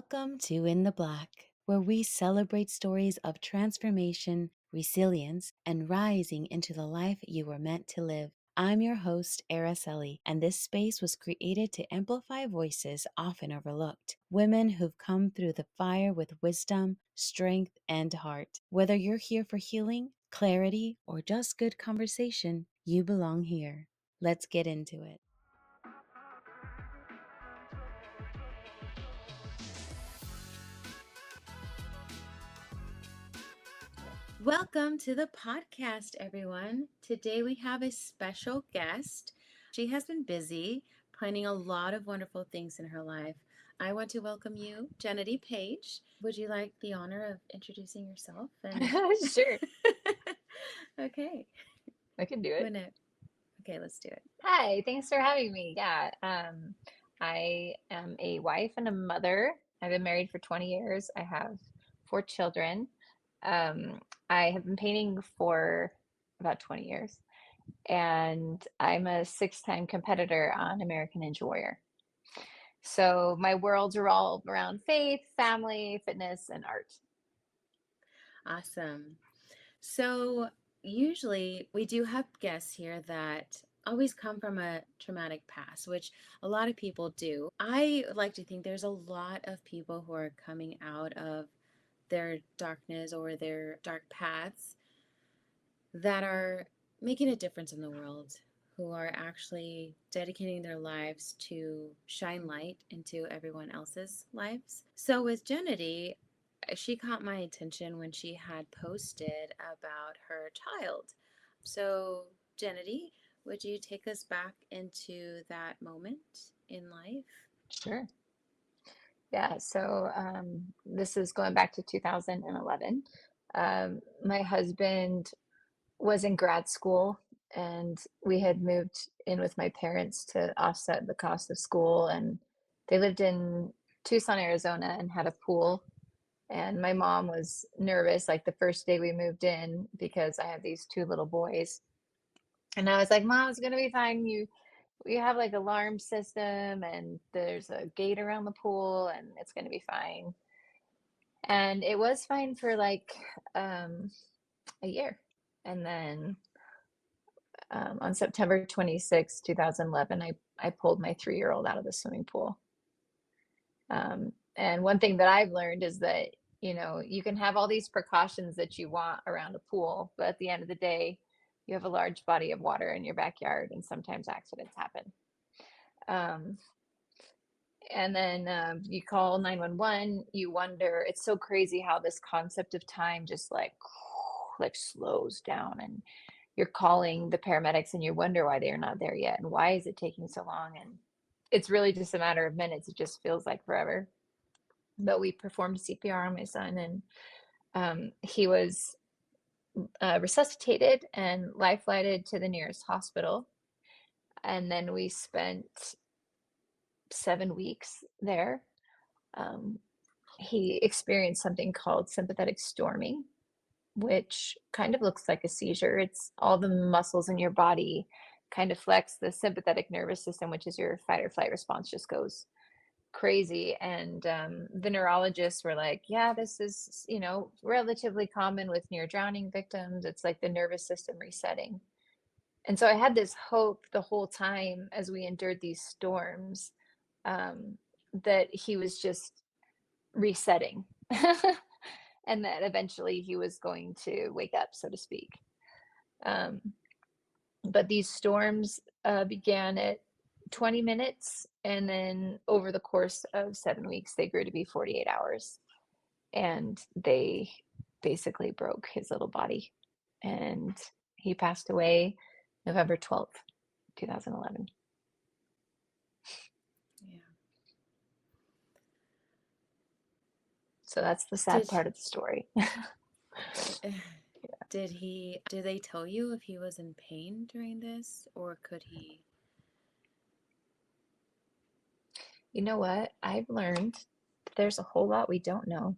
Welcome to In the Black, where we celebrate stories of transformation, resilience, and rising into the life you were meant to live. I'm your host, Araceli, and this space was created to amplify voices often overlooked. Women who've come through the fire with wisdom, strength, and heart. Whether you're here for healing, clarity, or just good conversation, you belong here. Let's get into it. Welcome to the podcast, everyone. Today we have a special guest. She has been busy planning a lot of wonderful things in her life. I want to welcome you, Jenedy Paige. Would you like the honor of introducing yourself? Sure, Okay. I can do it. Okay, let's do it. Hi, thanks for having me. I am a wife and a mother. I've been married for 20 years. I have 4 children. Um, I have been painting for about 20 years, and I'm a 6-time competitor on American Ninja Warrior. So my worlds are all around faith, family, fitness, and art. Awesome. So, usually we do have guests here that always come from a traumatic past, which a lot of people do. I like to think there's a lot of people who are coming out of their darkness or their dark paths that are making a difference in the world, who are actually dedicating their lives to shine light into everyone else's lives. So, with Jenedy, she caught my attention when she had posted about her child. So, Jenedy, would you take us back into that moment in life? Sure. Yeah, so this is going back to 2011. My husband was in grad school, and we had moved in with my parents to offset the cost of school. And they lived in Tucson, Arizona, and had a pool. And my mom was nervous like the first day we moved in because I have these 2 little boys. And I was like, Mom, it's gonna be fine. We have like alarm system, and there's a gate around the pool, and it's gonna be fine. And it was fine for like a year. And then on September 26, 2011, I pulled my 3-year-old out of the swimming pool. And one thing that I've learned is that, you can have all these precautions that you want around a pool, but at the end of the day, you have a large body of water in your backyard, and sometimes accidents happen. Um, and then you call 911. You wonder, it's so crazy how this concept of time just like slows down, and you're calling the paramedics and you wonder why they are not there yet and why is it taking so long. And it's really just a matter of minutes. It just feels like forever. But we performed CPR on my son, and he was resuscitated and life flighted to the nearest hospital. And then we spent 7 weeks there. He experienced something called sympathetic storming, which kind of looks like a seizure. It's all the muscles in your body kind of flex. The sympathetic nervous system, which is your fight or flight response, just goes crazy. And the neurologists were like, yeah, this is, relatively common with near drowning victims. It's like the nervous system resetting. And so I had this hope the whole time as we endured these storms, that he was just resetting. And that eventually he was going to wake up, so to speak. But these storms began at 20 minutes, and then over the course of 7 weeks, they grew to be 48 hours. And they basically broke his little body. And he passed away November 12th, 2011. Yeah. So that's the sad part of the story. Did they tell you if he was in pain during this, or could he? You know what? I've learned that there's a whole lot we don't know.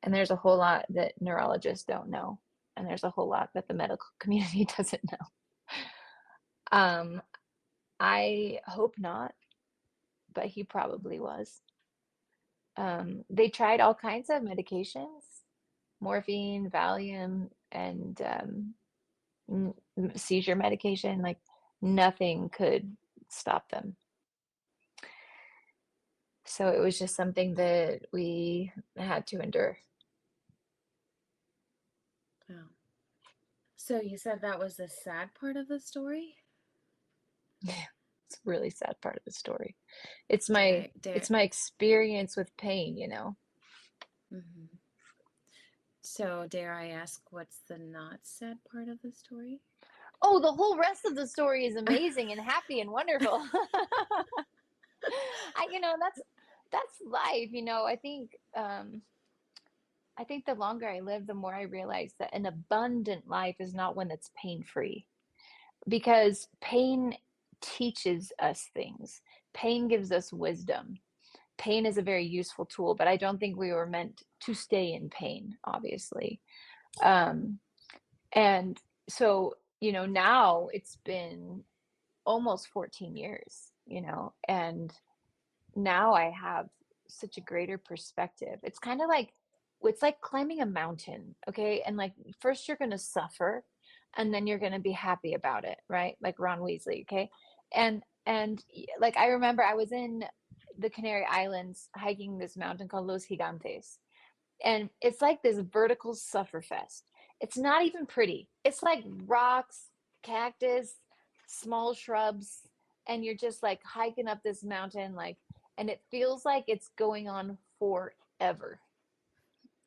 And there's a whole lot that neurologists don't know. And there's a whole lot that the medical community doesn't know. I hope not, but he probably was. They tried all kinds of medications, morphine, Valium, and seizure medication. Like nothing could stop them. So it was just something that we had to endure. Oh. So you said that was the sad part of the story? It's a really sad part of the story. Dare I dare It's my experience with pain, hmm So dare I ask what's the not sad part of the story? Oh, the whole rest of the story is amazing and happy and wonderful. That's life, I think the longer I live, the more I realize that an abundant life is not one that's pain-free, because pain teaches us things. Pain gives us wisdom. Pain is a very useful tool, but I don't think we were meant to stay in pain, obviously. Um, and so, now it's been almost 14 years, and now I have such a greater perspective. It's like climbing a mountain, okay? And like first you're going to suffer and then you're going to be happy about it, right? Like Ron Weasley, okay? Like I remember I was in the Canary Islands hiking this mountain called Los Gigantes, and it's like this vertical sufferfest. It's not even pretty. It's like rocks, cactus, small shrubs, and you're just like hiking up this mountain, like, and it feels like it's going on forever.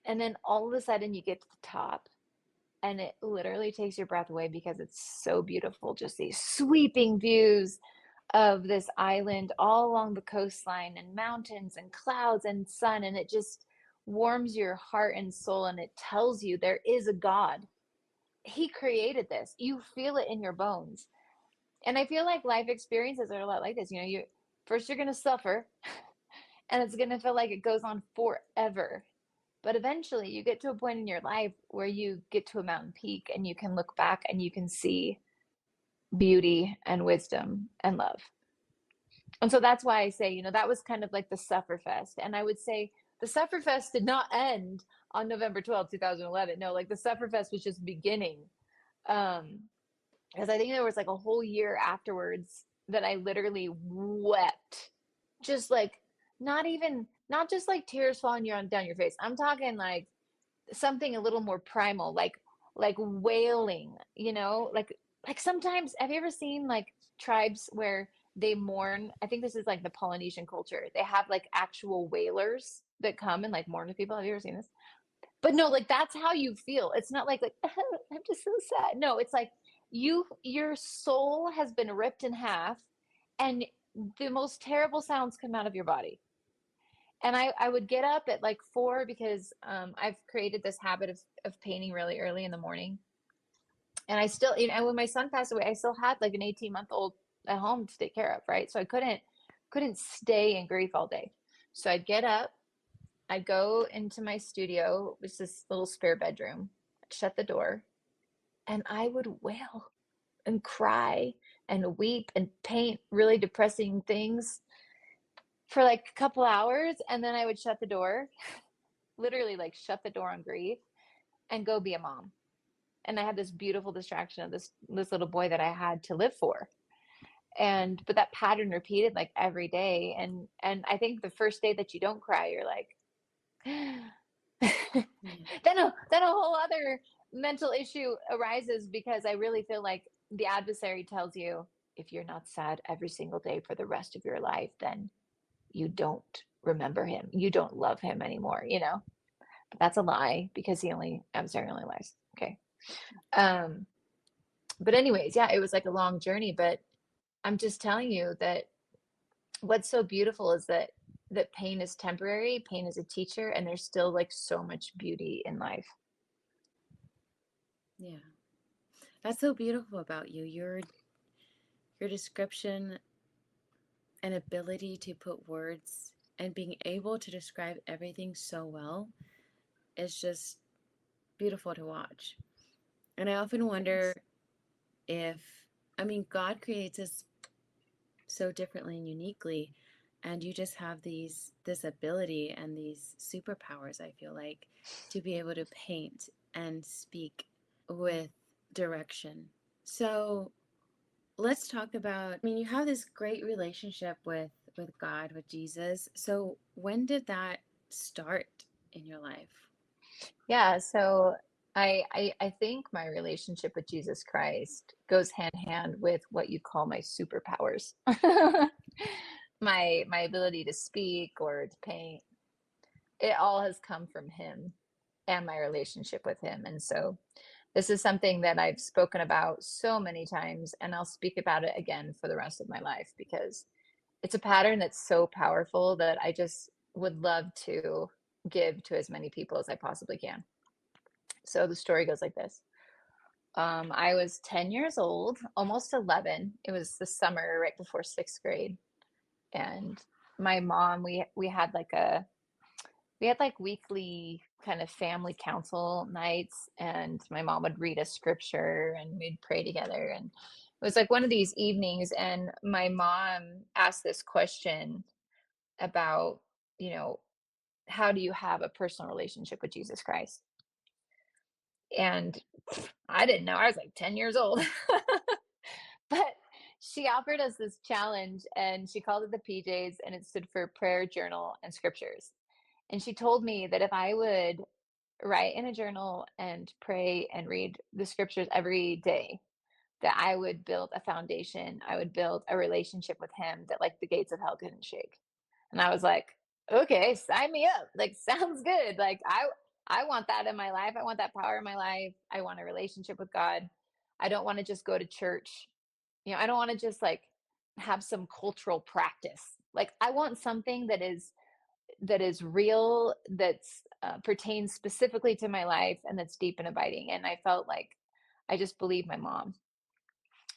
And then all of a sudden you get to the top, and it literally takes your breath away because it's so beautiful. Just these sweeping views of this island all along the coastline, and mountains and clouds and sun, and it just warms your heart and soul, and it tells you there is a God. He created this. You feel it in your bones. And I feel like life experiences are a lot like this. You first you're going to suffer, and it's going to feel like it goes on forever. But eventually you get to a point in your life where you get to a mountain peak and you can look back and you can see beauty and wisdom and love. And so that's why I say, that was kind of like the Sufferfest. And I would say the Sufferfest did not end on November 12th, 2011. No, like the Sufferfest was just beginning. Um, because I think there was like a whole year afterwards that I literally wept. Just like not just like tears falling down your face. I'm talking like something a little more primal, like wailing, like sometimes have you ever seen like tribes where they mourn? I think this is like the Polynesian culture. They have like actual wailers that come and like mourn with people. Have you ever seen this? But no, like that's how you feel. It's not like I'm just so sad. No, it's like your soul has been ripped in half, and the most terrible sounds come out of your body. And I would get up at like 4 because I've created this habit of painting really early in the morning. And I still, and when my son passed away, I still had like an 18-month-old at home to take care of, right? So I couldn't stay in grief all day. So I'd get up, I'd go into my studio, which is this little spare bedroom, I'd shut the door, and I would wail and cry and weep and paint really depressing things for like a couple hours, and then I would shut the door, literally like shut the door on grief, and go be a mom. And I had this beautiful distraction of this little boy that I had to live for. And but that pattern repeated like every day. And I think the first day that you don't cry, you're like then Yeah. a whole other mental issue arises, because I really feel like the adversary tells you, if you're not sad every single day for the rest of your life, then you don't remember him. You don't love him anymore. But that's a lie, because adversary only lies. Okay. Um, but anyways, yeah, it was like a long journey, but I'm just telling you that what's so beautiful is that pain is temporary, pain is a teacher, and there's still like so much beauty in life. Yeah. That's so beautiful about you. Your description and ability to put words and being able to describe everything so well is just beautiful to watch. And I often Thanks. wonder if, I mean, God creates us so differently and uniquely. and you just have this ability and these superpowers, I feel like, to be able to paint and speak with direction. So let's talk about, I mean, you have this great relationship with God, with Jesus. So when did that start in your life? Yeah, so I think my relationship with Jesus Christ goes hand in hand with what you call my superpowers. My ability to speak or to paint, it all has come from him and my relationship with him. And so this is something that I've spoken about so many times, and I'll speak about it again for the rest of my life because it's a pattern that's so powerful that I just would love to give to as many people as I possibly can. So the story goes like this. I was 10 years old, almost 11. It was the summer right before sixth grade. And my mom, we had like weekly kind of family council nights, and my mom would read a scripture and we'd pray together. And it was like one of these evenings, and my mom asked this question about, you know, how do you have a personal relationship with Jesus Christ? And I didn't know. I was like 10 years old. But she offered us this challenge and she called it the PJs, and it stood for prayer, journal, and scriptures. And she told me that if I would write in a journal and pray and read the scriptures every day, that I would build a foundation. I would build a relationship with him that like the gates of hell couldn't shake. And I was like, okay, sign me up. Like sounds good. Like I want that in my life. I want that power in my life. I want a relationship with God. I don't want to just go to church. I don't want to just like have some cultural practice. Like I want something that is real, that's pertains specifically to my life, and that's deep and abiding. And I felt like I just believed my mom.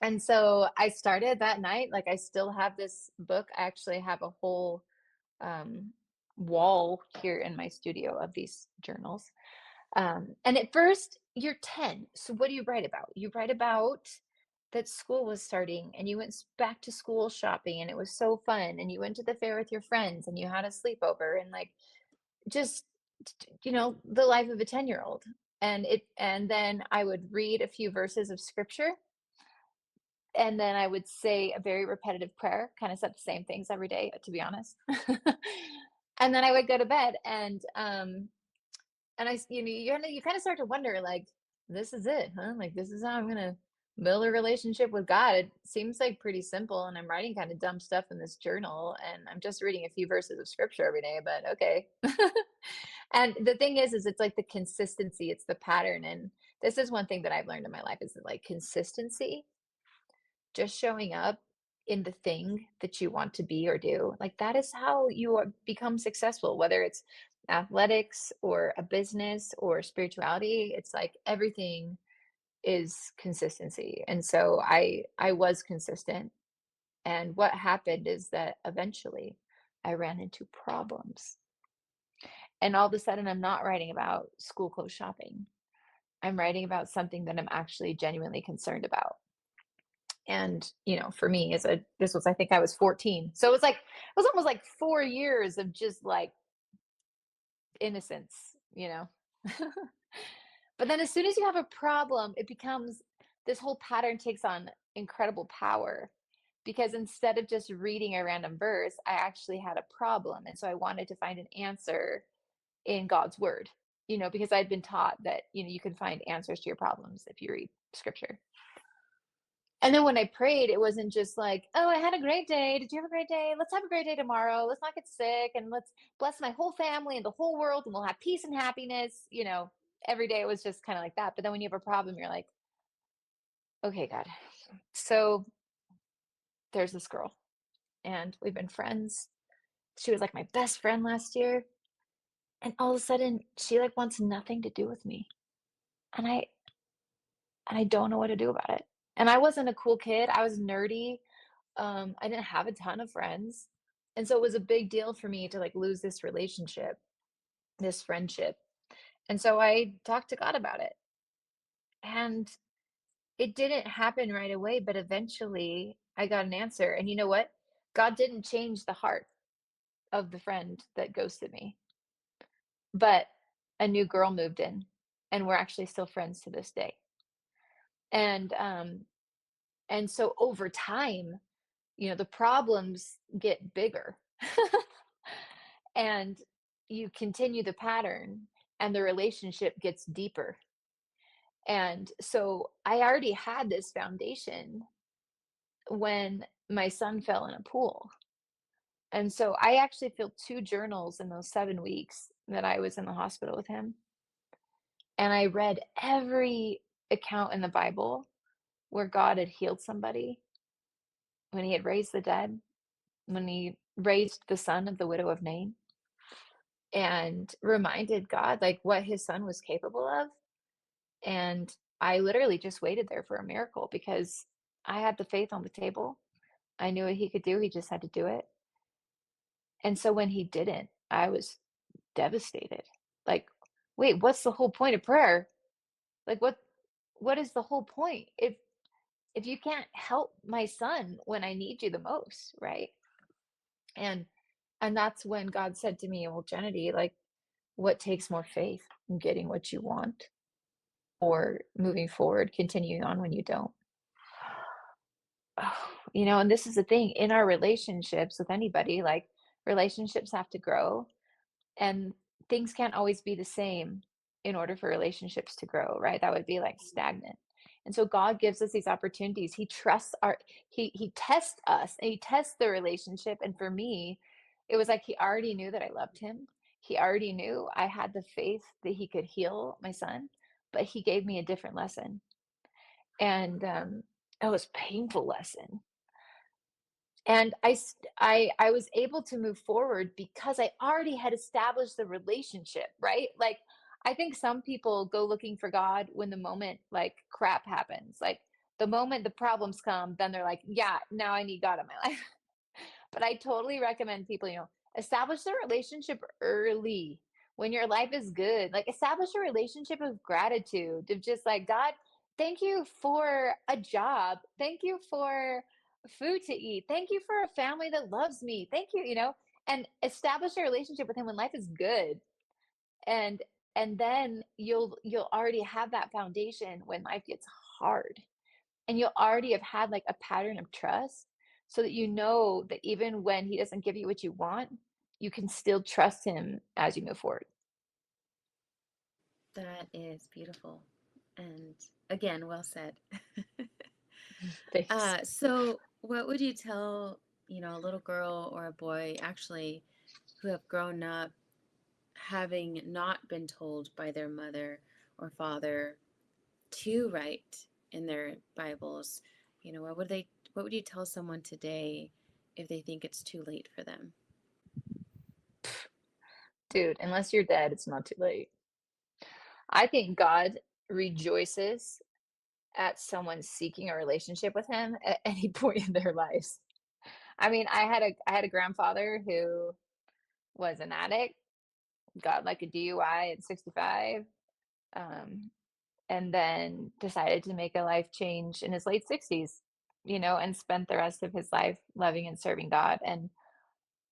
And so I started that night. Like I still have this book. I actually have a whole um, wall here in my studio of these journals. And at first, you're 10. So what do you write about? You write about that school was starting and you went back to school shopping and it was so fun. And you went to the fair with your friends and you had a sleepover and like just, the life of a 10-year-old. And then I would read a few verses of scripture, and then I would say a very repetitive prayer, kind of said the same things every day, to be honest. And then I would go to bed, and you kind of start to wonder, like, this is it, huh? Like, this is how I'm gonna build a relationship with God. It seems like pretty simple, and I'm writing kind of dumb stuff in this journal, and I'm just reading a few verses of scripture every day, but okay. And the thing is it's like the consistency, it's the pattern, and this is one thing that I've learned in my life is that like consistency, just showing up in the thing that you want to be or do, like that is how you become successful, whether it's athletics or a business or spirituality. It's like everything is consistency. And so I was consistent, and what happened is that eventually I ran into problems, and all of a sudden I'm not writing about school clothes shopping. I'm writing about something that I'm actually genuinely concerned about. And for me, this was, I think I was 14, so it was almost like 4 years of just like innocence. But then as soon as you have a problem, it becomes, this whole pattern takes on incredible power, because instead of just reading a random verse, I actually had a problem, and so I wanted to find an answer in God's word. Because I'd been taught that you can find answers to your problems if you read scripture. And then when I prayed, it wasn't just like, oh, I had a great day. Did you have a great day? Let's have a great day tomorrow. Let's not get sick, and let's bless my whole family and the whole world, and we'll have peace and happiness. Every day it was just kind of like that. But then when you have a problem, you're like, okay, God. So there's this girl, and we've been friends. She was like my best friend last year. And all of a sudden, she like wants nothing to do with me. And I don't know what to do about it. And I wasn't a cool kid. I was nerdy. I didn't have a ton of friends. And so it was a big deal for me to like lose this relationship, this friendship. And so I talked to God about it. And it didn't happen right away, but eventually I got an answer. And you know what? God didn't change the heart. of the friend that ghosted me, but a new girl moved in, and we're actually still friends to this day. And and so over time, the problems get bigger. And you continue the pattern and the relationship gets deeper. And so I already had this foundation when my son fell in a pool. And so I actually filled 2 journals in those 7 weeks that I was in the hospital with him, and I read every account in the Bible where God had healed somebody, when he had raised the dead, when he raised the son of the widow of Nain, and reminded God, like, what his son was capable of, and I literally just waited there for a miracle because I had the faith on the table. I knew what he could do, he just had to do it, and so when he didn't, I was devastated. Like, "Wait, what's the whole point of prayer? Like, what is the whole point if you can't help my son when I need you the most, right?" And that's when God said to me, "Well, Jenedy, like, what takes more faith in getting what you want or moving forward, continuing on when you don't?" And this is the thing in our relationships with anybody, like, relationships have to grow. And things can't always be the same in order for relationships to grow, right? That would be like stagnant. And so God gives us these opportunities. He trusts our he tests us and he tests the relationship. And for me, it was like he already knew that I loved him. He already knew I had the faith that he could heal my son, but he gave me a different lesson. And it was a painful lesson. And I was able to move forward because I already had established the relationship, right? Like, I think some people go looking for God when the moment, like, crap happens. Like, the moment the problems come, then they're like, "Yeah, now I need God in my life." But I totally recommend people, establish the relationship early when your life is good. Like, establish a relationship of gratitude, of just like, God, thank you for a job. Thank you for food to eat. Thank you for a family that loves me. Thank you, and establish a relationship with him when life is good. And then you'll already have that foundation when life gets hard, and you'll already have had like a pattern of trust so that you know that even when he doesn't give you what you want, you can still trust him as you move forward. That is beautiful. And again, well said. Thanks. So what would you tell, a little girl or a boy actually who have grown up having not been told by their mother or father to write in their Bibles? What would you tell someone today if they think it's too late for them? Dude, unless you're dead, it's not too late. I think God rejoices at someone seeking a relationship with him at any point in their lives. I mean, I had a grandfather who was an addict, got like a DUI at 65, um, and then decided to make a life change in his late 60s, and spent the rest of his life loving and serving God. And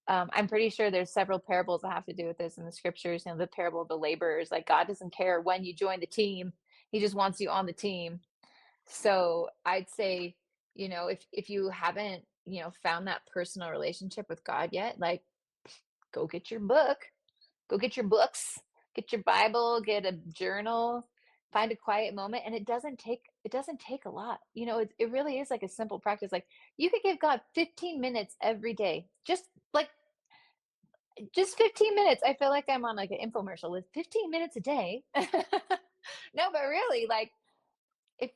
I'm pretty sure there's several parables that have to do with this in the scriptures. The parable of the laborers, like, God doesn't care when you join the team, he just wants you on the team. So I'd say, if you haven't, found that personal relationship with God yet, like, go get your book, go get your books, get your Bible, get a journal, find a quiet moment. And it doesn't take a lot. It really is like a simple practice. Like, you could give God 15 minutes every day. Just 15 minutes. I feel like I'm on like an infomercial with 15 minutes a day. No, but really, like, if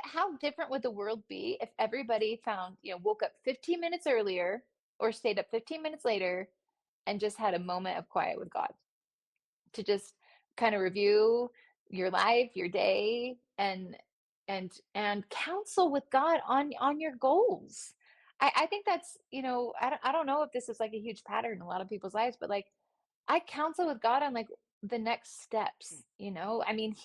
how different would the world be if everybody woke up 15 minutes earlier or stayed up 15 minutes later and just had a moment of quiet with God to just kind of review your life, your day, and counsel with God on your goals. I think that's, I don't know if this is like a huge pattern in a lot of people's lives, but like, I counsel with God on like the next steps. I mean,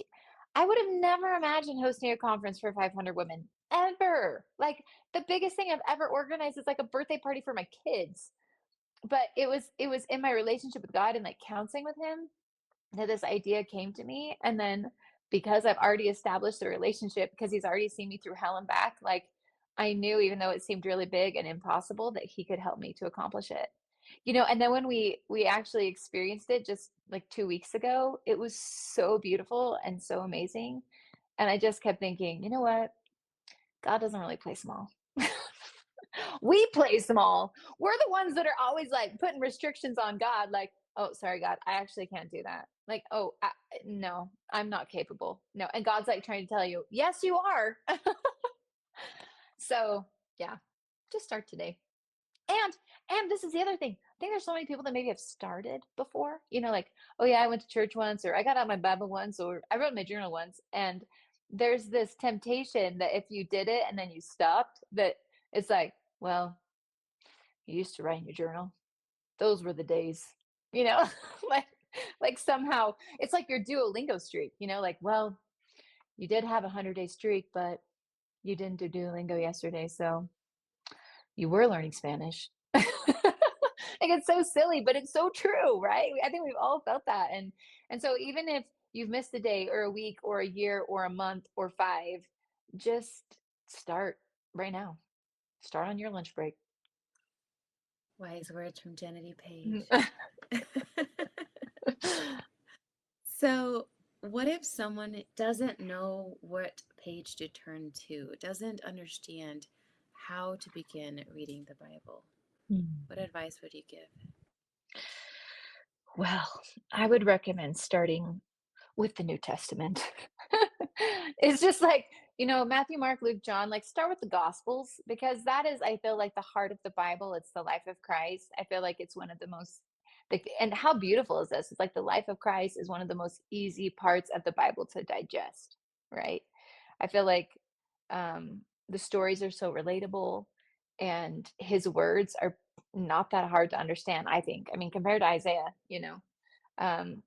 I would have never imagined hosting a conference for 500 women ever. Like, the biggest thing I've ever organized is like a birthday party for my kids. but it was in my relationship with God and like counseling with him that this idea came to me. And then because I've already established a relationship, because he's already seen me through hell and back, like I knew even though it seemed really big and impossible that he could help me to accomplish it. And then when we actually experienced it just like 2 weeks ago, it was so beautiful and so amazing. And I just kept thinking, you know what? God doesn't really play small. We play small. We're the ones that are always like putting restrictions on God, like, oh, sorry, God, I actually can't do that. Like, oh, no, I'm not capable. No. And God's like trying to tell you, yes, you are. So, yeah, just start today. And and this is the other thing. I think there's so many people that maybe have started before, like, oh yeah, I went to church once, or I got out my Bible once, or I wrote my journal once. And there's this temptation that if you did it and then you stopped, that it's like, well, you used to write in your journal. Those were the days, you know, like like somehow it's like your Duolingo streak, like, well, you did have a 100-day streak, but you didn't do Duolingo yesterday, so you were learning Spanish. Like it's so silly, but it's so true, right? I think we've all felt that. And so even if you've missed a day or a week or a year or a month or five, just start right now. Start on your lunch break. Wise words from Jenedy Paige. So, what if someone doesn't know what page to turn to, doesn't understand how to begin reading the Bible? What Hmm. advice would you give? Well, I would recommend starting with the New Testament. It's just like, Matthew, Mark, Luke, John, like start with the Gospels because that is, I feel like, the heart of the Bible. It's the life of Christ. I feel like it's one of the most, like, and how beautiful is this? It's like the life of Christ is one of the most easy parts of the Bible to digest, right? I feel like the stories are so relatable and his words are not that hard to understand, I think. I mean, compared to Isaiah. Um,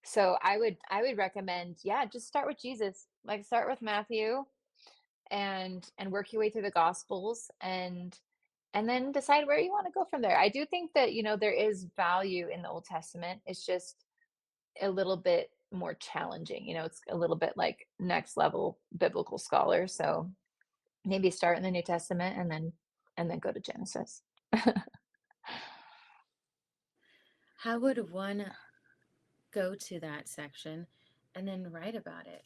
so I would recommend, yeah, just start with Jesus. Like start with Matthew and work your way through the gospels and then decide where you want to go from there. I do think that, there is value in the Old Testament. It's just a little bit more challenging. It's a little bit like next level biblical scholar. So maybe start in the New Testament and then go to Genesis. How would one go to that section and then write about it?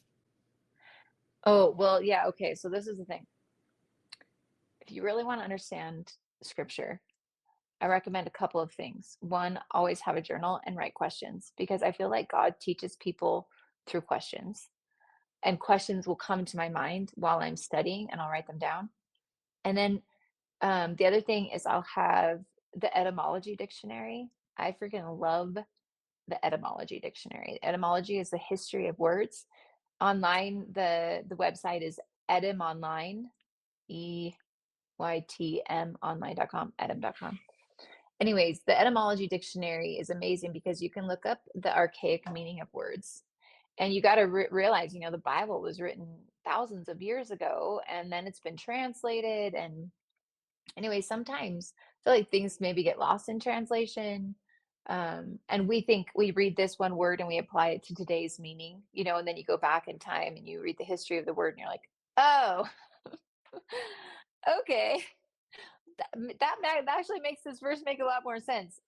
Oh, well, yeah, okay. So this is the thing. If you really want to understand scripture, I recommend a couple of things. One, always have a journal and write questions because I feel like God teaches people through questions, and questions will come to my mind while I'm studying and I'll write them down. And then the other thing is I'll have the etymology dictionary. I freaking love the etymology dictionary. Etymology is the history of words. Online, the website is etymonline, EYTM online.com, etym.com. Anyways, the etymology dictionary is amazing because you can look up the archaic meaning of words. And you got to realize, the Bible was written thousands of years ago and then it's been translated. And anyway, sometimes I feel like things maybe get lost in translation. And we think we read this one word and we apply it to today's meaning, and then you go back in time and you read the history of the word and you're like, oh, okay. That actually makes this verse make a lot more sense.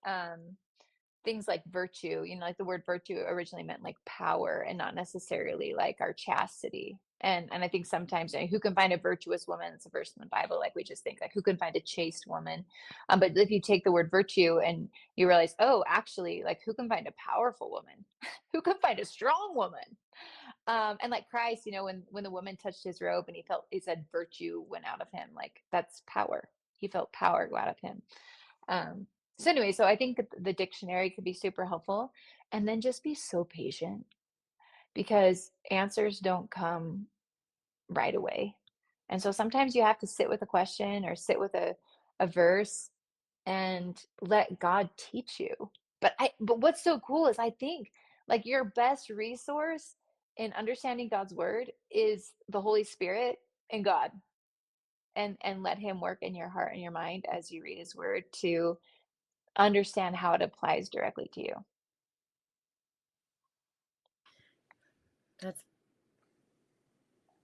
Things like virtue, like the word virtue originally meant like power and not necessarily like our chastity. And I think sometimes, who can find a virtuous woman? It's a verse in the Bible. Like we just think like who can find a chaste woman? But if you take the word virtue and you realize, oh, actually, like who can find a powerful woman? Who can find a strong woman? And like Christ, when the woman touched his robe and he said virtue went out of him. Like that's power. He felt power go out of him. So anyway, so I think the dictionary could be super helpful. And then just be so patient because answers don't come right away. And so sometimes you have to sit with a question or sit with a verse and let God teach you. But what's so cool is I think like your best resource in understanding God's word is the Holy Spirit and God, and let him work in your heart and your mind as you read his word to understand how it applies directly to you. That's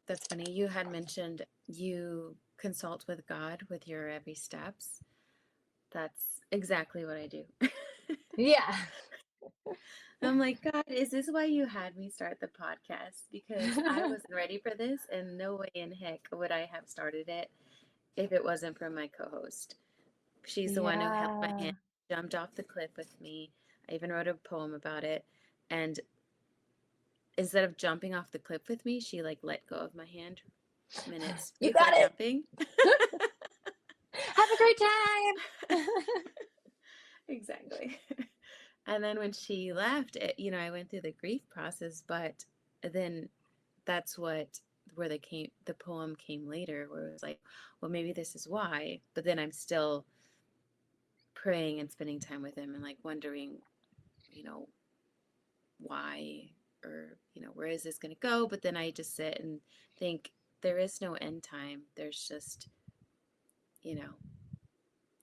that's funny. You had mentioned you consult with God with your every steps. That's exactly what I do. Yeah. I'm like, God, is this why you had me start the podcast? Because I wasn't ready for this, and no way in heck would I have started it if it wasn't for my co host. She's the one who held my hand, Yeah. jumped off the cliff with me. I even wrote a poem about it. And instead of jumping off the cliff with me, she like let go of my hand minutes You before got it. jumping. Have a great time. Exactly. And then when she left, I went through the grief process, but then that's where the poem came later, where it was like, well, maybe this is why. But then I'm still praying and spending time with him and like wondering, you know, why, or where is this going to go? But then I just sit and think there is no end time. There's just, you know,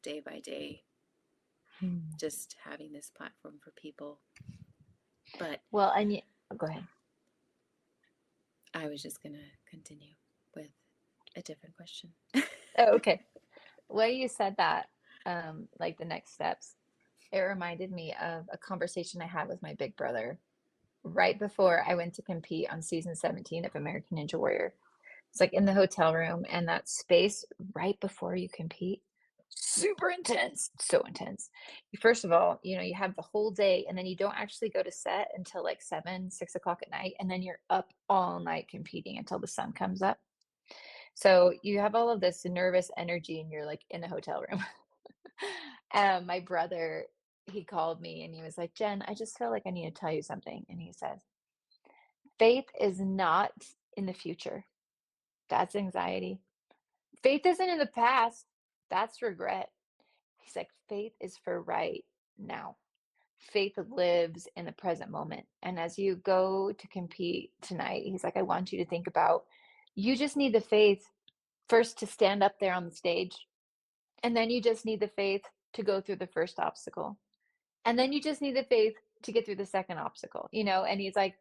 day by day, Hmm. just having this platform for people. But Well, and go ahead. I was just going to continue with a different question. Oh, okay. Well, you said that, like the next steps, it reminded me of a conversation I had with my big brother right before I went to compete on season 17 of American Ninja Warrior. It's like in the hotel room, and that space right before you compete, super intense, so intense. First of all, you have the whole day, and then you don't actually go to set until like 7, 6 o'clock at night, and then you're up all night competing until the sun comes up. So you have all of this nervous energy, and you're like in a hotel room. My brother, he called me and he was like, Jen, I just feel like I need to tell you something. And he said, faith is not in the future. That's anxiety. Faith isn't in the past. That's regret. He's like, faith is for right now. Faith lives in the present moment. And as you go to compete tonight, he's like, I want you to think about you just need the faith first to stand up there on the stage. And then you just need the faith to go through the first obstacle. And then you just need the faith to get through the second obstacle, and he's like,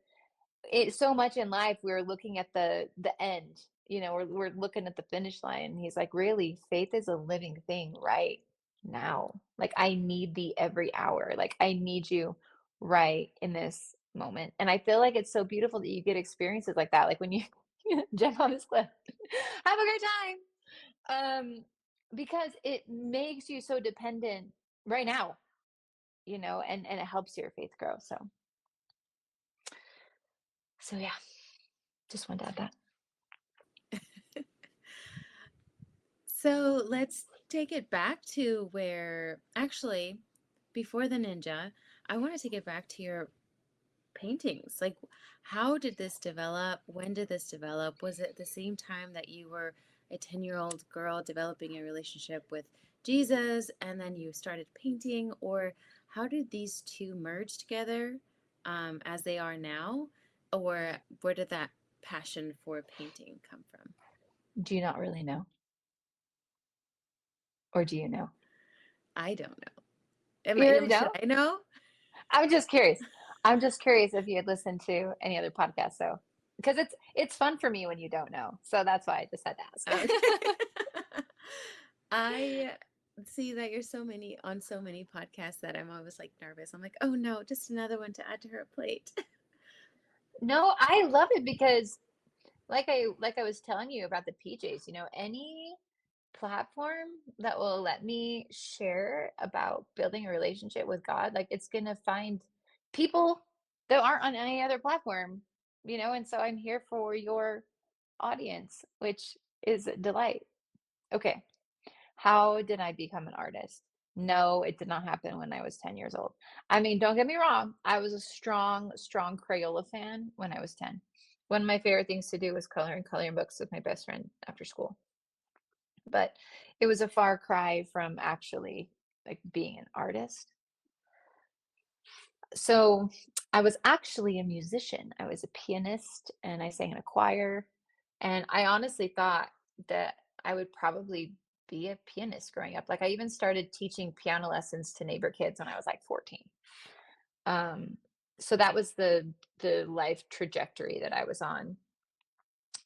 it's so much in life we're looking at the end, we're looking at the finish line. And he's like, really, faith is a living thing right now. Like, I need thee every hour. Like, I need you right in this moment. And I feel like it's so beautiful that you get experiences like that, like when you jump on this cliff. Have a great time. Because it makes you so dependent right now, and it helps your faith grow. So yeah, just wanted to add that. So let's take it back to where, actually, before the ninja, I want to take it back to your paintings. Like, how did this develop? When did this develop? Was it the same time that you were a 10-year-old girl developing a relationship with Jesus and then you started painting? Or how did these two merge together as they are now? Or where did that passion for painting come from? Do you not really know? Or do you know? I don't know. Am You already I, should know? I know? I'm just curious. I'm just curious if you had listened to any other podcasts, so because it's fun for me when you don't know. So that's why I just had to Okay. ask. I see that you're so many podcasts that I'm always like nervous. I'm like, oh no, just another one to add to her plate. No, I love it because like I was telling you about the PJs, any platform that will let me share about building a relationship with God, like it's gonna find people that aren't on any other platform, and so I'm here for your audience, which is a delight. Okay, how did I become an artist? No, it did not happen when I was 10 years old. I mean, don't get me wrong, I was a strong, strong Crayola fan when I was 10. One of my favorite things to do was coloring books with my best friend after school. But it was a far cry from actually like being an artist. So I was actually a musician. I was a pianist and I sang in a choir. And I honestly thought that I would probably be a pianist growing up. Like I even started teaching piano lessons to neighbor kids when I was like 14. Um, so that was the life trajectory that I was on.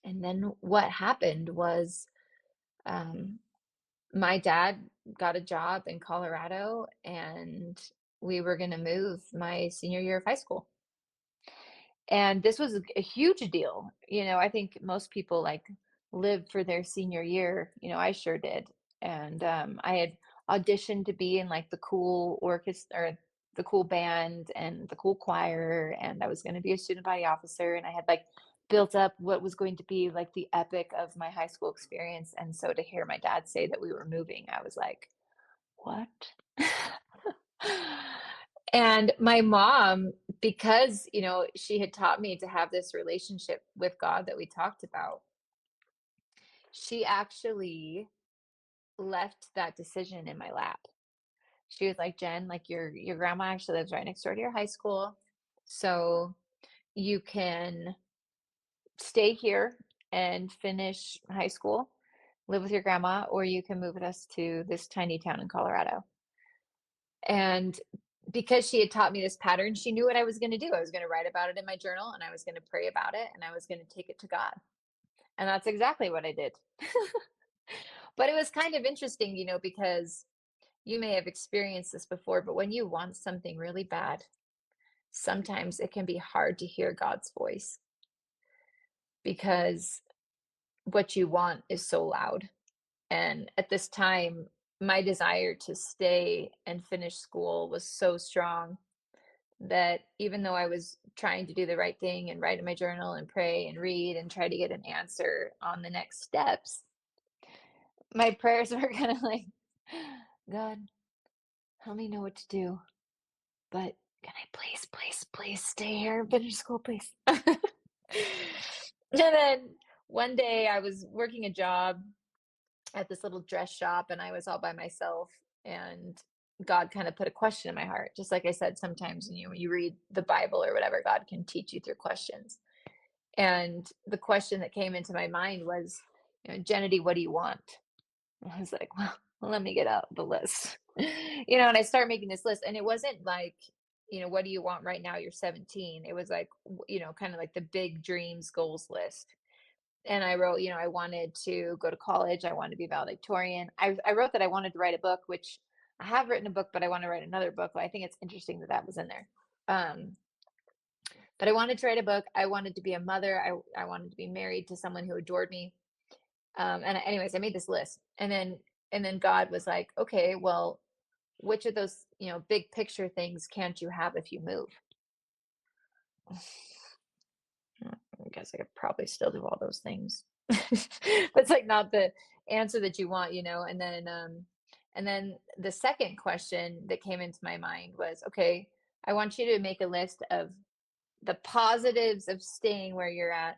And then what happened was um, my dad got a job in Colorado and we were going to move my senior year of high school. And this was a huge deal. I think most people like live for their senior year. I sure did. And I had auditioned to be in like the cool orchestra or the cool band and the cool choir, and I was going to be a student body officer. And I had like built up what was going to be like the epic of my high school experience. And so to hear my dad say that we were moving, I was like, what? And my mom, because, she had taught me to have this relationship with God that we talked about, she actually left that decision in my lap. She was like, "Jen, like your grandma actually lives right next door to your high school. So you can stay here and finish high school, live with your grandma, or you can move with us to this tiny town in Colorado." And because she had taught me this pattern, she knew what I was going to do. I was going to write about it in my journal and I was going to pray about it and I was going to take it to God. And that's exactly what I did. But it was kind of interesting, because you may have experienced this before, but when you want something really bad, sometimes it can be hard to hear God's voice because what you want is so loud. And at this time, my desire to stay and finish school was so strong that even though I was trying to do the right thing and write in my journal and pray and read and try to get an answer on the next steps, my prayers were kind of like, God, help me know what to do. But can I please, please, please stay here and finish school, please? And then one day I was working a job at this little dress shop and I was all by myself and God kind of put a question in my heart. Just like I said, sometimes when you read the Bible or whatever, God can teach you through questions. And the question that came into my mind was, Jenedy, what do you want? And I was like, well, let me get out the list. And I started making this list. And it wasn't like, what do you want right now? You're 17. It was like, kind of like the big dreams, goals list. And I wrote, I wanted to go to college. I wanted to be valedictorian. I wrote that I wanted to write a book, which I have written a book, but I want to write another book. I think it's interesting that that was in there. Um, but I wanted to write a book. I wanted to be a mother. I wanted to be married to someone who adored me. Anyways, I made this list, and then God was like, okay, well, which of those big picture things can't you have if you move? I guess I could probably still do all those things. That's like not the answer that you want, and then the second question that came into my mind was, okay, I want you to make a list of the positives of staying where you're at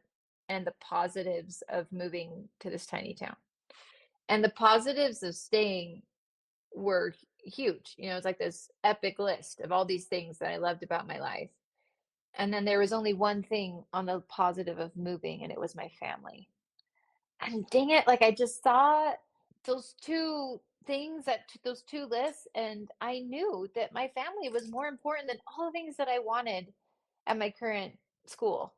and the positives of moving to this tiny town. And the positives of staying were huge. It's like this epic list of all these things that I loved about my life. And then there was only one thing on the positive of moving, and it was my family. And dang it, like I just saw those two things those two lists, and I knew that my family was more important than all the things that I wanted at my current school.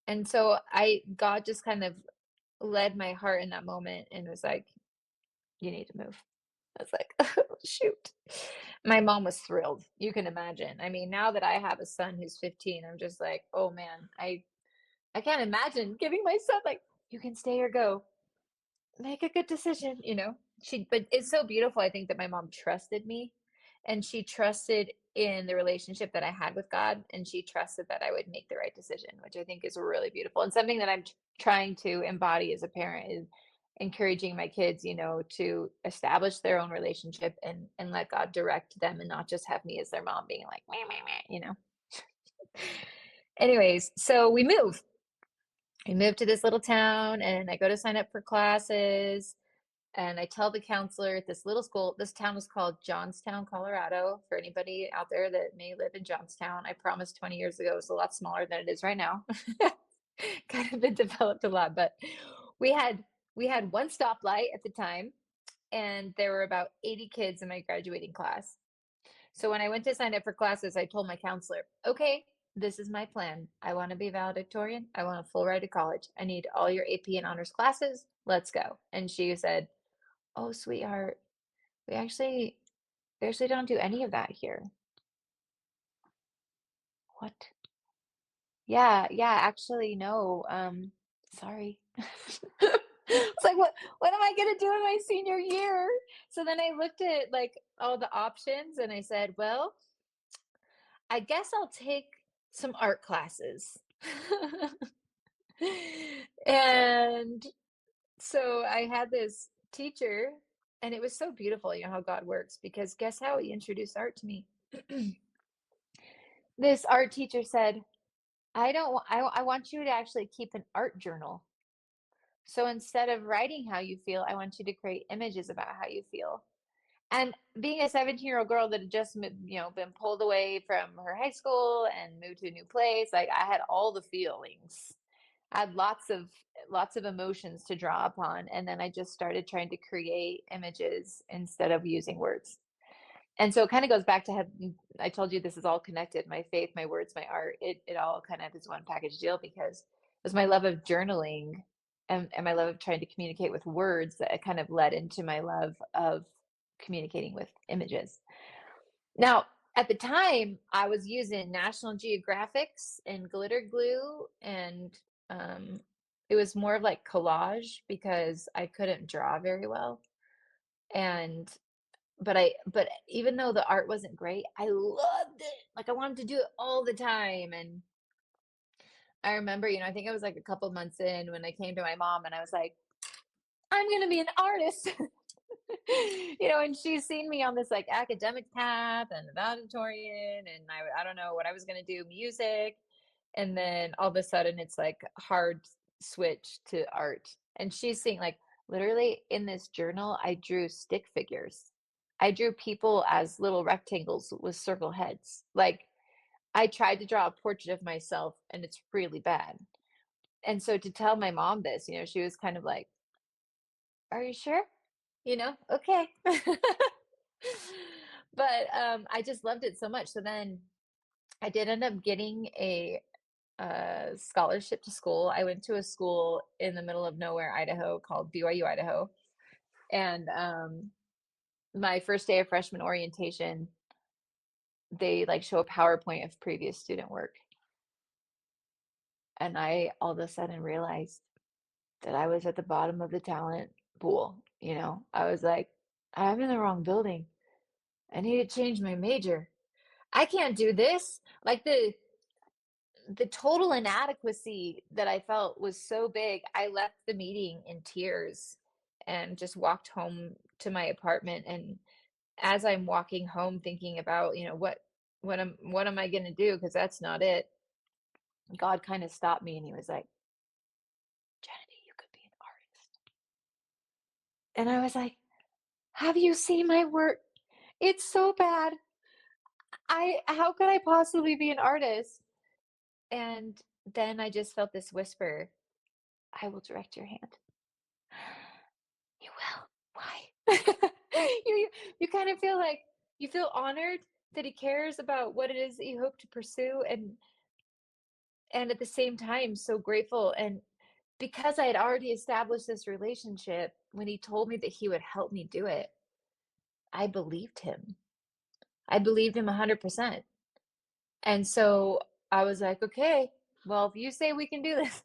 And so God just kind of led my heart in that moment and was like, you need to move. I was like, oh, shoot. My mom was thrilled. You can imagine. I mean, now that I have a son who's 15, I'm just like, oh man, I can't imagine giving my son like, you can stay or go. Make a good decision, but it's so beautiful. I think that my mom trusted me and she trusted in the relationship that I had with God and she trusted that I would make the right decision, which I think is really beautiful and something that I'm trying to embody as a parent is encouraging my kids, to establish their own relationship and let God direct them and not just have me as their mom being like meh, meh, meh. Anyways, so we moved to this little town and I go to sign up for classes and I tell the counselor at this little school, this town was called Johnstown, Colorado. For anybody out there that may live in Johnstown, I promise 20 years ago it was a lot smaller than it is right now. Kind of been developed a lot, but we had We had one stoplight at the time, and there were about 80 kids in my graduating class. So when I went to sign up for classes, I told my counselor, okay, this is my plan. I want to be valedictorian. I want a full ride to college. I need all your AP and honors classes. Let's go. And she said, oh, sweetheart, we actually we actually don't do any of that here. What? Yeah, yeah, actually, no. Sorry. It's like, what am I gonna do in my senior year? So then I looked at like all the options and I said, well, I guess I'll take some art classes. And so I had this teacher, and it was so beautiful, how God works, because guess how he introduced art to me? This art teacher said, I want you to actually keep an art journal. So instead of writing how you feel, I want you to create images about how you feel. And being a 17-year-old girl that had just, been pulled away from her high school and moved to a new place, like I had all the feelings. I had lots of emotions to draw upon, and then I just started trying to create images instead of using words. And so it kind of goes back to how I told you this is all connected. My faith, my words, my art, it all kind of is one package deal because it was my love of journaling and my love of trying to communicate with words that kind of led into my love of communicating with images. Now, at the time, I was using National Geographics and glitter glue, and um, it was more of like collage because I couldn't draw very well. And but even though the art wasn't great, I loved it. Like I wanted to do it all the time. And I remember, I think I was like a couple months in when I came to my mom and I was like, I'm gonna be an artist. And she's seen me on this like academic path and the valedictorian, and I don't know what I was gonna do, music. And then all of a sudden it's like hard switch to art. And she's seeing like literally in this journal, I drew stick figures. I drew people as little rectangles with circle heads. Like I tried to draw a portrait of myself and it's really bad. And so to tell my mom this, she was kind of like, are you sure? Okay. But I just loved it so much. So then I did end up getting a scholarship to school. I went to a school in the middle of nowhere, Idaho, called BYU Idaho. And my first day of freshman orientation, they like show a PowerPoint of previous student work. And I all of a sudden realized that I was at the bottom of the talent pool. I was like, I'm in the wrong building. I need to change my major. I can't do this. Like the total inadequacy that I felt was so big. I left the meeting in tears and just walked home to my apartment. And as I'm walking home thinking about, what am I going to do? Because that's not it. God kind of stopped me and he was like, Jenedy, you could be an artist. And I was like, have you seen my work? It's so bad. How could I possibly be an artist? And then I just felt this whisper, I will direct your hand. You will. Why? You kind of feel like you feel honored that he cares about what it is that you hope to pursue, and at the same time so grateful. And because I had already established this relationship, when he told me that he would help me do it, I believed him. I believed him 100%. And so I was like, okay, well, if you say we can do this,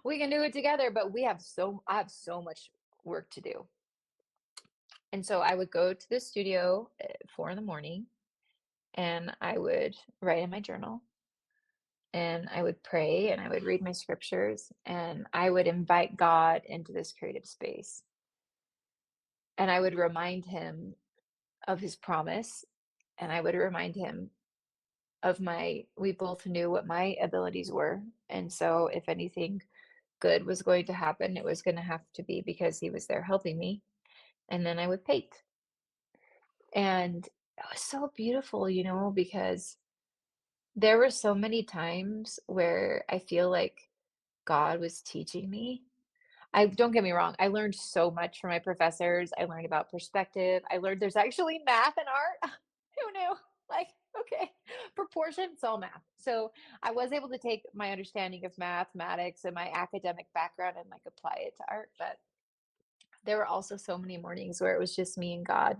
we can do it together, but I have so much work to do. And so I would go to the studio at 4 in the morning and I would write in my journal and I would pray and I would read my scriptures and I would invite God into this creative space. And I would remind him of his promise and I would remind him of we both knew what my abilities were. And so if anything good was going to happen, it was going to have to be because he was there helping me. And then I would paint. And it was so beautiful, because there were so many times where I feel like God was teaching me. I don't get me wrong, I learned so much from my professors. I learned about perspective. I learned there's actually math and art. Who knew? Like, okay, proportion, it's all math. So I was able to take my understanding of mathematics and my academic background and like apply it to art. But there were also so many mornings where it was just me and God,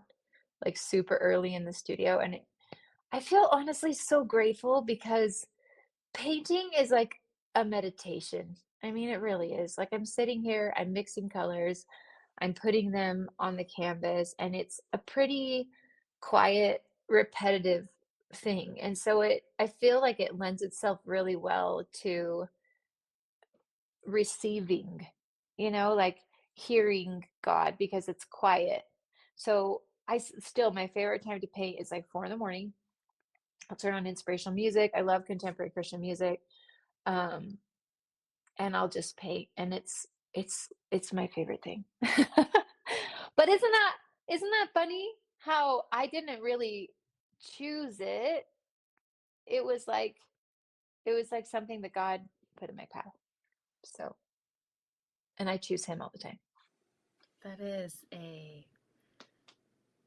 like super early in the studio. And I feel honestly so grateful because painting is like a meditation. I mean, it really is. Like I'm sitting here, I'm mixing colors, I'm putting them on the canvas, and it's a pretty quiet, repetitive thing. And so I feel like it lends itself really well to receiving, like hearing God because it's quiet. So still, my favorite time to paint is like 4 in the morning. I'll turn on inspirational music. I love contemporary Christian music. Um, and I'll just paint, and it's my favorite thing. But isn't that funny how I didn't really choose it? It was like it was like something that God put in my path. So, and I choose him all the time. That is a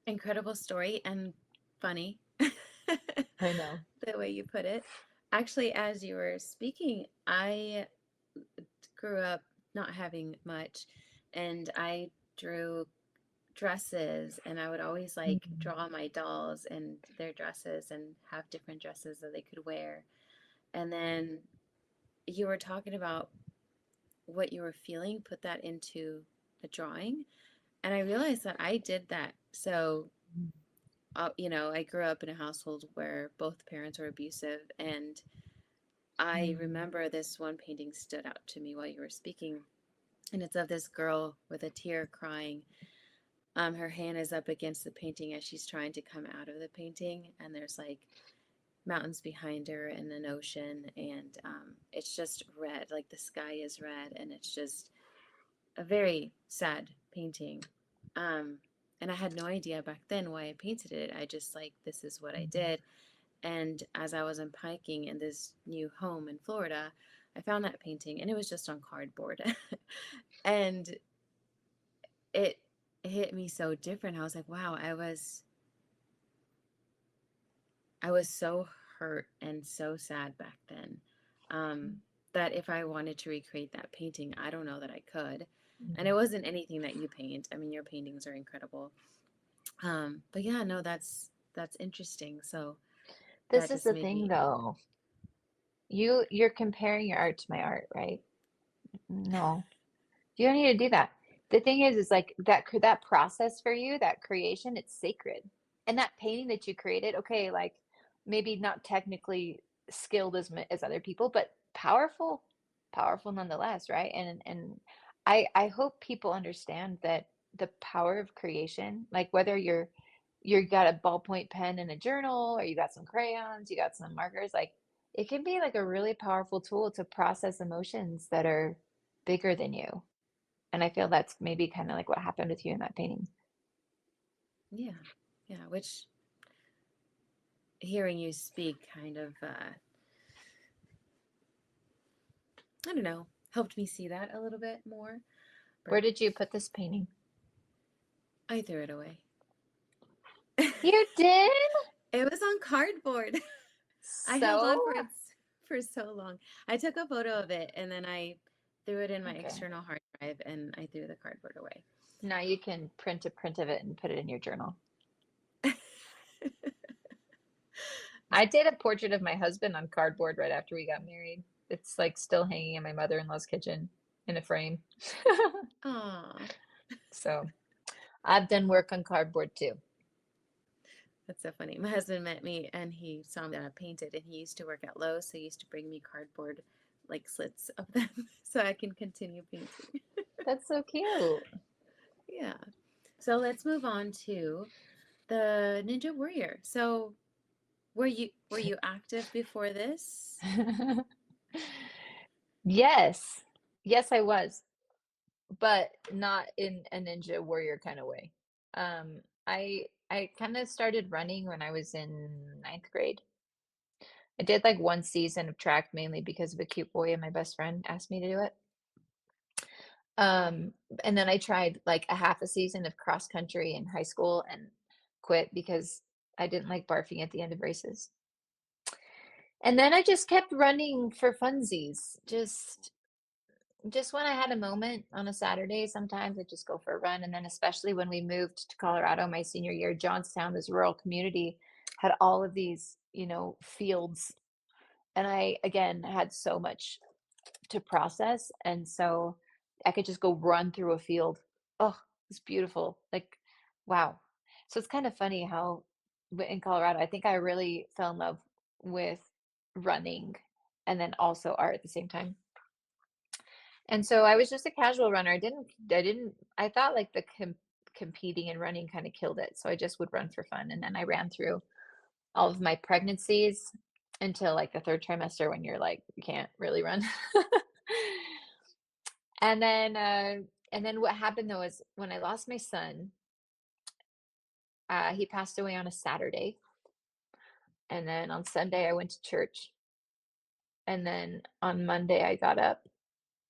incredible story and funny, I know. the way you put it. Actually, as you were speaking, I grew up not having much, and I drew dresses, and I would always like Mhm. draw my dolls and their dresses and have different dresses that they could wear. And then you were talking about what you were feeling, put that into the drawing. And I realized that I did that. So, I grew up in a household where both parents were abusive. And I Mhm. remember this one painting stood out to me while you were speaking. And it's of this girl with a tear crying. Her hand is up against the painting as she's trying to come out of the painting. And there's like mountains behind her and an ocean. And it's just red, like the sky is red. And it's just a very sad painting. Um, and I had no idea back then why I painted it. I just like, this is what I Mhm. did. And as I was unpacking in this new home in Florida, I found that painting and it was just on cardboard. And it hit me so different. I was like, wow, I was so hurt and so sad back then. Um, that if I wanted to recreate that painting, I don't know that I could. And it Mhm. wasn't anything that you paint. I mean, your paintings are incredible. But yeah, no, that's interesting. So This that is just the made thing me, though. You're comparing your art to my art, right? No. You don't need to do that. The thing is like that process for you, that creation, it's sacred. And that painting that you created, okay, like maybe not technically skilled as other people, but powerful, powerful nonetheless, right? And I hope people understand that the power of creation, like whether you got a ballpoint pen and a journal, or you got some crayons, you got some markers, like it can be like a really powerful tool to process emotions that are bigger than you. And I feel that's maybe kind of like what happened with you in that painting. yeah, yeah, which hearing you speak kind of, I don't know, helped me see that a little bit more. Where But did you put this painting? I threw it away. You did? It was on cardboard. I held So? on for it for so long. I took a photo of it and then I threw it in my Okay. external hard drive and I threw the cardboard away. Now you can print a print of it and put it in your journal. I did a portrait of my husband on cardboard right after we got married. It's like still hanging in my mother-in-law's kitchen in a frame. Aw, So I've done work on cardboard too. that's so funny. My husband met me and he saw me painted and he used to work at Lowe's, so he used to bring me cardboard like slits of them so I can continue painting. That's so cute. Yeah. So let's move on to the Ninja Warrior. So were you active before this? Yes. Yes, I was, but not in a ninja warrior kind of way. I kind of started running when I was in ninth grade. I did like one season of track mainly because of a cute boy and my best friend asked me to do it. Um, and then I tried like a half a season of cross country in high school and quit because I didn't like barfing at the end of races. And then I just kept running for funsies. Just when I had a moment on a Saturday, sometimes I just go for a run. And then especially when we moved to Colorado my senior year, Johnstown, this rural community, had all of these, fields. And I again had so much to process, and so I could just go run through a field. Oh, it's beautiful. Like, wow. So it's kind of funny how in Colorado, I think I really fell in love with running and then also art at the same time. And so I was just a casual runner. I thought like the competing and running kind of killed it. So I just would run for fun. And then I ran through all of my pregnancies until like the third trimester when you're like, you can't really run. And then, what happened though is when I lost my son, he passed away on a Saturday, and then on Sunday I went to church, and then on Monday I got up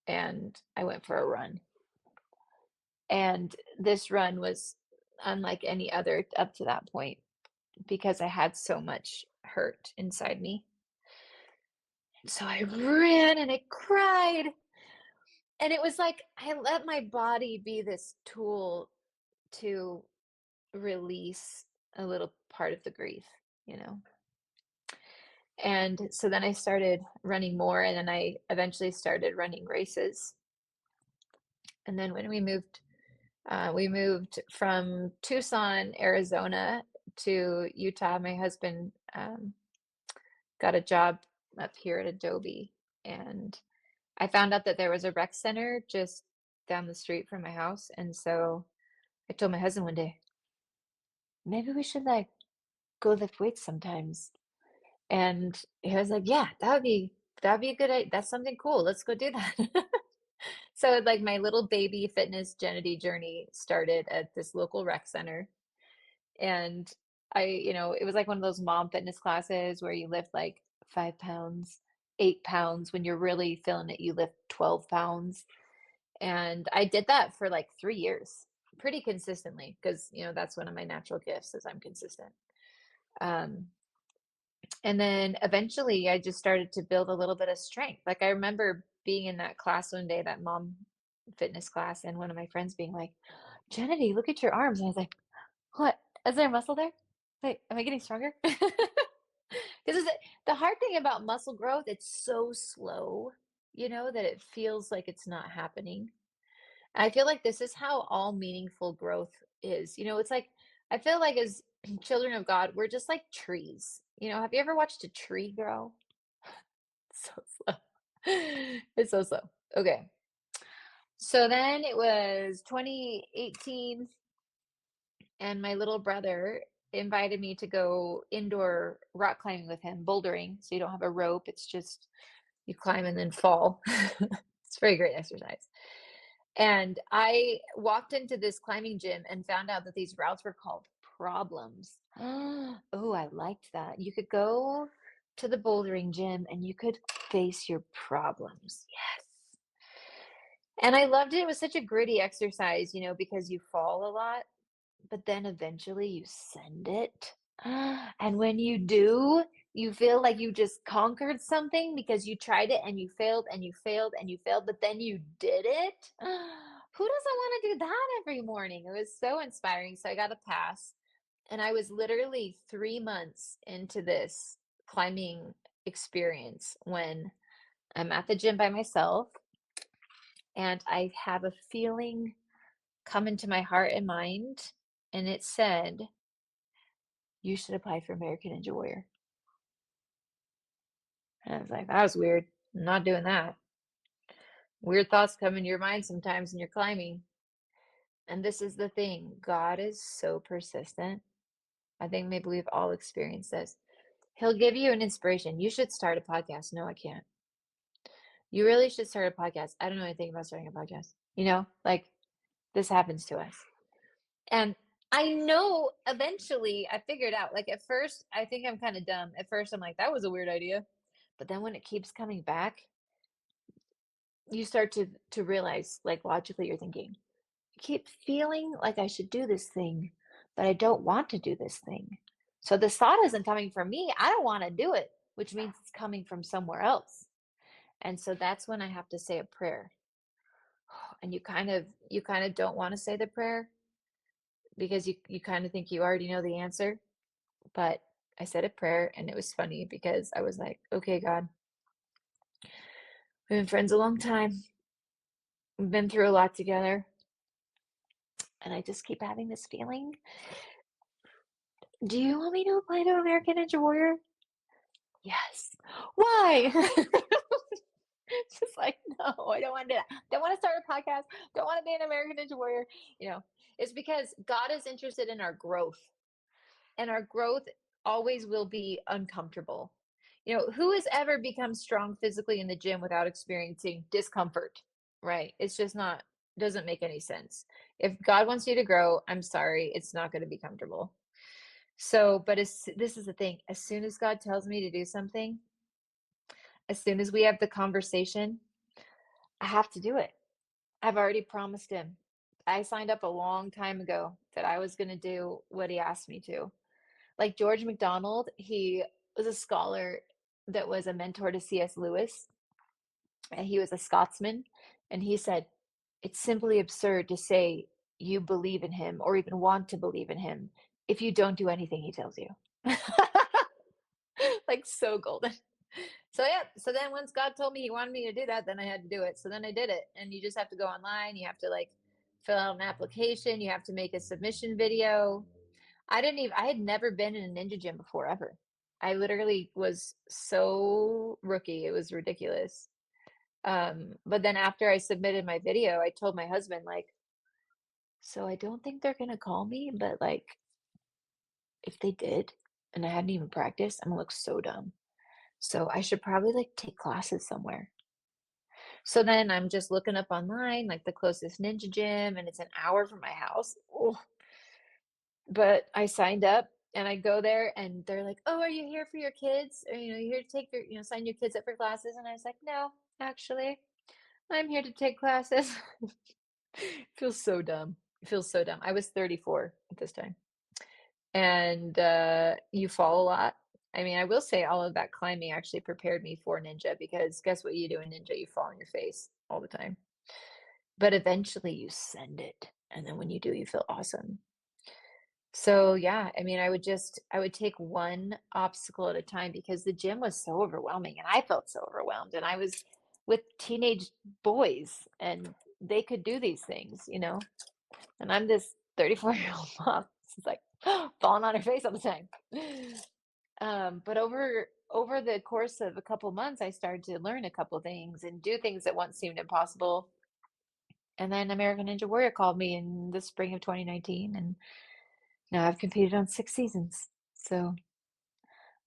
and I went for a run. And this run was unlike any other up to that point because I had so much hurt inside me. So I ran and I cried, and it was like I let my body be this tool to release a little part of the grief, you know? And so then I started running more, and then I eventually started running races. And then when we moved from Tucson, Arizona to Utah. My husband got a job up here at Adobe, and I found out that there was a rec center just down the street from my house. And so I told my husband one day, maybe we should like go lift weights sometimes. And he was like, "Yeah, that'd be a good idea. That's something cool. Let's go do that." So like my little baby fitness Jenedy journey started at this local rec center. And it was like one of those mom fitness classes where you lift like 5 pounds, 8 pounds. When you're really feeling it, you lift 12 pounds. And I did that for like 3 years, pretty consistently, because that's one of my natural gifts is I'm consistent. Um, And then eventually I just started to build a little bit of strength. Like I remember being in that class one day, that mom fitness class, and one of my friends being like, Jenedy, look at your arms. And I was like, what? Is there muscle there? Wait, am I getting stronger? Because the hard thing about muscle growth, it's so slow, that it feels like it's not happening. I feel like this is how all meaningful growth is. It's like I feel like as children of God, we're just like trees. Have you ever watched a tree grow? So slow. It's so slow. Okay. So then it was 2018, and my little brother invited me to go indoor rock climbing with him, bouldering. So you don't have a rope, it's just you climb and then fall. It's a very great exercise. And I walked into this climbing gym and found out that these routes were called problems. Oh, I liked that. You could go to the bouldering gym and you could face your problems. Yes. And I loved it. It was such a gritty exercise, because you fall a lot, but then eventually you send it. And when you do, you feel like you just conquered something because you tried it and you failed and you failed and you failed, but then you did it. Who doesn't want to do that every morning? It was so inspiring. So I got a pass, and I was literally 3 months into this climbing experience when I'm at the gym by myself, and I have a feeling come into my heart and mind, and it said, you should apply for American Ninja Warrior. And I was like, that was weird. I'm not doing that. Weird thoughts come in your mind sometimes when you're climbing. And this is the thing, God is so persistent. I think maybe we've all experienced this. He'll give you an inspiration. You should start a podcast. No, I can't. You really should start a podcast. I don't know anything about starting a podcast. Like this happens to us. And I know eventually I figured out, like at first, I think I'm kind of dumb. At first, I'm like, that was a weird idea. But then when it keeps coming back, you start to realize, like, logically, you're thinking, I keep feeling like I should do this thing, but I don't want to do this thing. So this thought isn't coming from me. I don't want to do it, which means it's coming from somewhere else. And so that's when I have to say a prayer. And you kind of don't want to say the prayer because you kind of think you already know the answer. But I said a prayer and it was funny because I was like, okay, God, we've been friends a long time. We've been through a lot together. And I just keep having this feeling. Do you want me to apply to American Ninja Warrior? Yes. Why? It's just like, no, I don't want to do that. Don't want to start a podcast. Don't want to be an American Ninja Warrior. You know, it's because God is interested in our growth, and our growth always will be uncomfortable. You know, who has ever become strong physically in the gym without experiencing discomfort, right? It's just not, doesn't make any sense. If God wants you to grow, I'm sorry, it's not going to be comfortable. So, but this is the thing, as soon as God tells me to do something, as soon as we have the conversation, I have to do it. I've already promised him. I signed up a long time ago that I was going to do what he asked me to. Like George MacDonald, he was a scholar that was a mentor to C.S. Lewis, and he was a Scotsman. And he said, it's simply absurd to say you believe in him or even want to believe in him if you don't do anything he tells you. Like, so golden. So yeah, so then once God told me he wanted me to do that, then I had to do it. So then I did it. And you just have to go online, you have to like fill out an application, you have to make a submission video. I had never been in a ninja gym before ever. I literally was so rookie. It was ridiculous. But then after I submitted my video, I told my husband, like, so I don't think they're gonna call me, but like if they did and I hadn't even practiced, I'm gonna look so dumb. So I should probably like take classes somewhere. So then I'm just looking up online, like the closest ninja gym, and it's an hour from my house. Oh, but I signed up and I go there and they're like, "Oh, are you here for your kids? Or you here to take your, sign your kids up for classes?" And I was like, "No, actually, I'm here to take classes." Feels so dumb. It feels so dumb. I was 34 at this time. And you fall a lot. I mean, I will say all of that climbing actually prepared me for ninja because guess what you do in ninja? You fall on your face all the time. But eventually you send it. And then when you do, you feel awesome. So yeah, I mean, I would take one obstacle at a time because the gym was so overwhelming and I felt so overwhelmed and I was with teenage boys and they could do these things. And I'm this 34-year-old mom. It's like falling on her face all the time. But over the course of a couple months, I started to learn a couple things and do things that once seemed impossible. And then American Ninja Warrior called me in the spring of 2019, and now I've competed on 6 seasons. So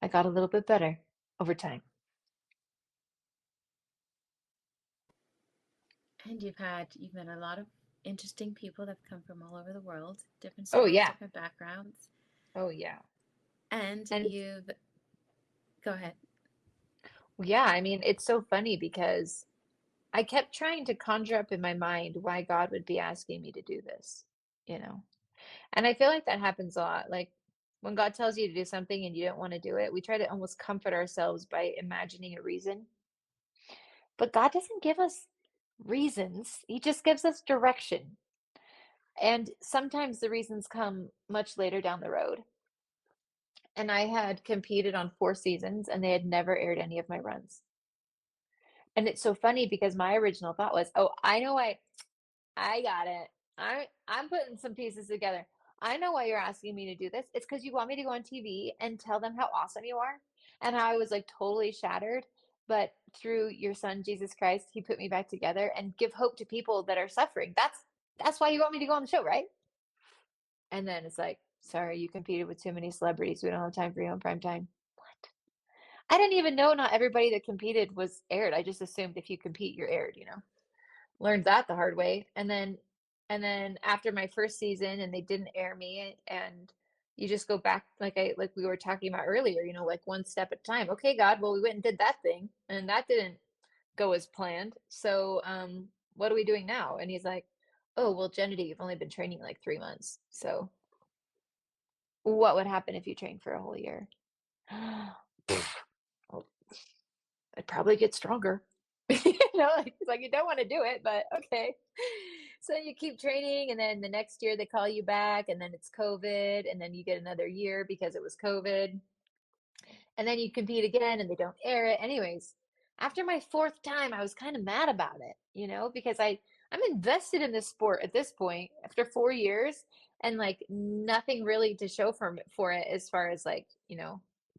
I got a little bit better over time. And you've met a lot of interesting people that have come from all over the world, different Oh stories, yeah. different backgrounds. Oh yeah. And And you've go ahead. yeah, I mean, it's so funny because I kept trying to conjure up in my mind why God would be asking me to do this, you know? And I feel like that happens a lot. Like when God tells you to do something and you don't want to do it, we try to almost comfort ourselves by imagining a reason. But God doesn't give us reasons, He just gives us direction. And sometimes the reasons come much later down the road. And I had competed on 4 seasons and they had never aired any of my runs. And it's so funny because my original thought was, oh, I got it. I'm putting some pieces together. I know why you're asking me to do this. It's because you want me to go on TV and tell them how awesome you are and how I was like totally shattered. But through your son Jesus Christ, he put me back together and give hope to people that are suffering. That's why you want me to go on the show, right? And then it's like, sorry, you competed with too many celebrities. We don't have time for you on prime time. What? I didn't even know not everybody that competed was aired. I just assumed if you compete, you're aired. Learned that the hard way. And then after my first season and they didn't air me and you just go back like we were talking about earlier, like one step at a time. Okay, God, well we went and did that thing and that didn't go as planned. So, what are we doing now? And he's like, oh, well, Jenedy, you've only been training like 3 months. So, what would happen if you trained for a whole year? Well, I'd probably get stronger. Like, it's like you don't want to do it, but okay. So you keep training, and then the next year they call you back, and then it's COVID, and then you get another year because it was COVID, and then you compete again, and they don't air it. Anyways, after my fourth time, I was kind of mad about it, because I'm invested in this sport at this point after 4 years, and like nothing really to show for it as far as like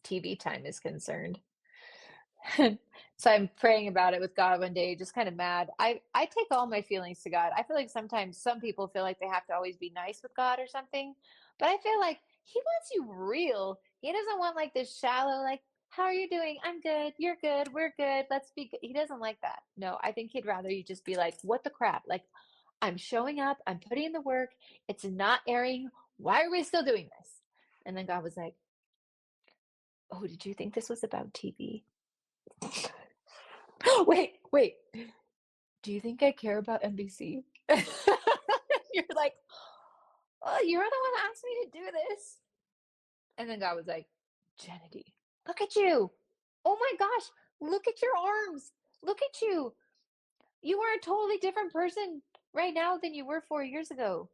TV time is concerned. So I'm praying about it with God one day, just kind of mad. I take all my feelings to God. I feel like sometimes some people feel like they have to always be nice with God or something, but I feel like He wants you real. He doesn't want like this shallow, like, how are you doing? I'm good. You're good. We're good. Let's be good. He doesn't like that. No, I think He'd rather you just be like, what the crap? Like, I'm showing up. I'm putting in the work. It's not airing. Why are we still doing this? And then God was like, oh, did you think this was about TV? Wait. Do you think I care about NBC? You're like, oh, you're the one that asked me to do this. And then God was like, Jenedy, look at you. Oh my gosh, look at your arms. Look at you. You are a totally different person right now than you were 4 years ago.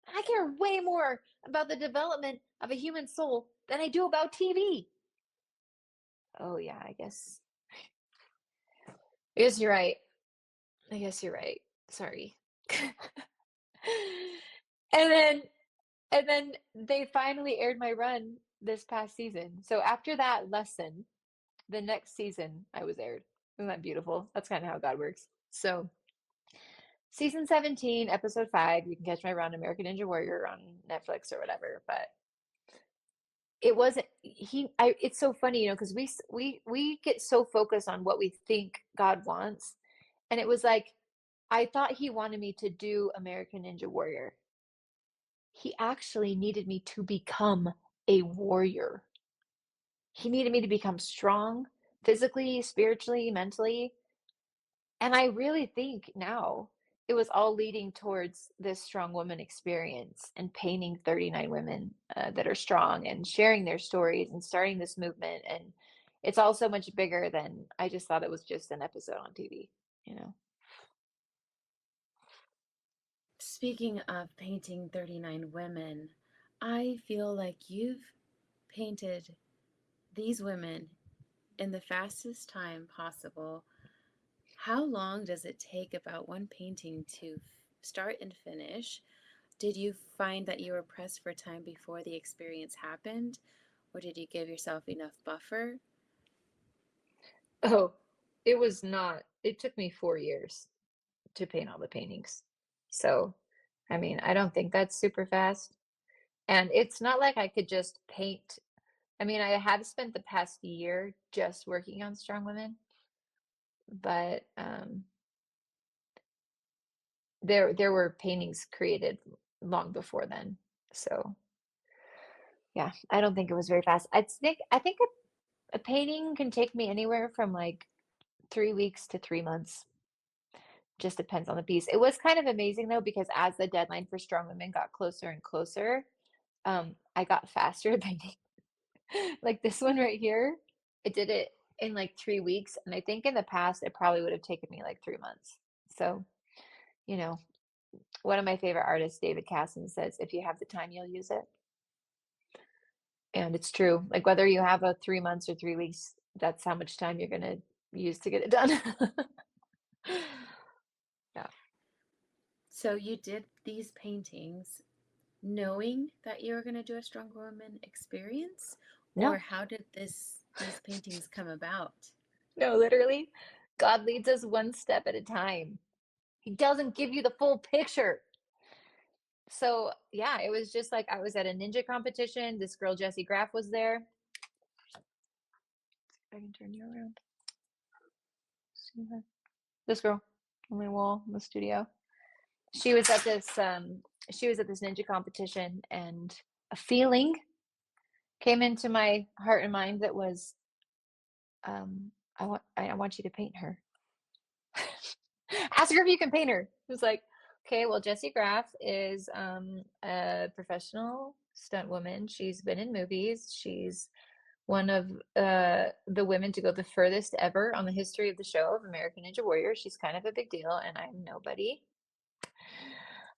I care way more about the development of a human soul than I do about TV. Oh, yeah, I guess. I guess you're right. I guess you're right. Sorry. And then And then they finally aired my run this past season. So after that lesson, the next season I was aired. Isn't that beautiful? That's kind of how God works. So season 17, episode 5, you can catch my run American Ninja Warrior on Netflix or whatever. But it wasn't it's so funny, because we get so focused on what we think God wants. And it was like I thought he wanted me to do American Ninja Warrior. He actually needed me to become a warrior. He needed me to become strong physically, spiritually, mentally. And I really think now it was all leading towards this strong woman experience and painting 39 women that are strong and sharing their stories and starting this movement. And it's all so much bigger than I just thought it was just an episode on TV, you know? Speaking of painting 39 women, I feel like you've painted these women in the fastest time possible. How long does it take about one painting to start and finish? Did you find that you were pressed for time before the experience happened, or did you give yourself enough buffer? Oh, it was not, it took me 4 years to paint all the paintings. So, I mean, I don't think that's super fast. And it's not like I could just paint. I mean, I have spent the past year just working on strong women, but there were paintings created long before then. So yeah, I don't think it was very fast. I think a painting can take me anywhere from like 3 weeks to 3 months. Just depends on the piece. It was kind of amazing though, because as the deadline for strong women got closer and closer, I got faster at painting. Like this one right here, I did it in like 3 weeks, and I think in the past it probably would have taken me like 3 months. So, you know, one of my favorite artists, David Casson, says, if you have the time, you'll use it. And it's true. Like whether you have a 3 months or 3 weeks, that's how much time you're gonna use to get it done. Yeah. So you did these paintings knowing that you were going to do a strong woman experience, or No, how did these paintings come about? no, literally, God leads us one step at a time. He doesn't give you the full picture. So yeah, it was just like I was at a ninja competition. This girl, Jessie Graff, was there. I can turn you around. See her. This girl on my wall in the studio. She was at this she was at this ninja competition, and a feeling came into my heart and mind that was I want you to paint her. Ask her if you can paint her. It was like, okay, well, Jessie Graff is a professional stunt woman. She's been in movies. She's one of the women to go the furthest ever on the history of the show of American Ninja Warrior. She's kind of a big deal, and I'm nobody.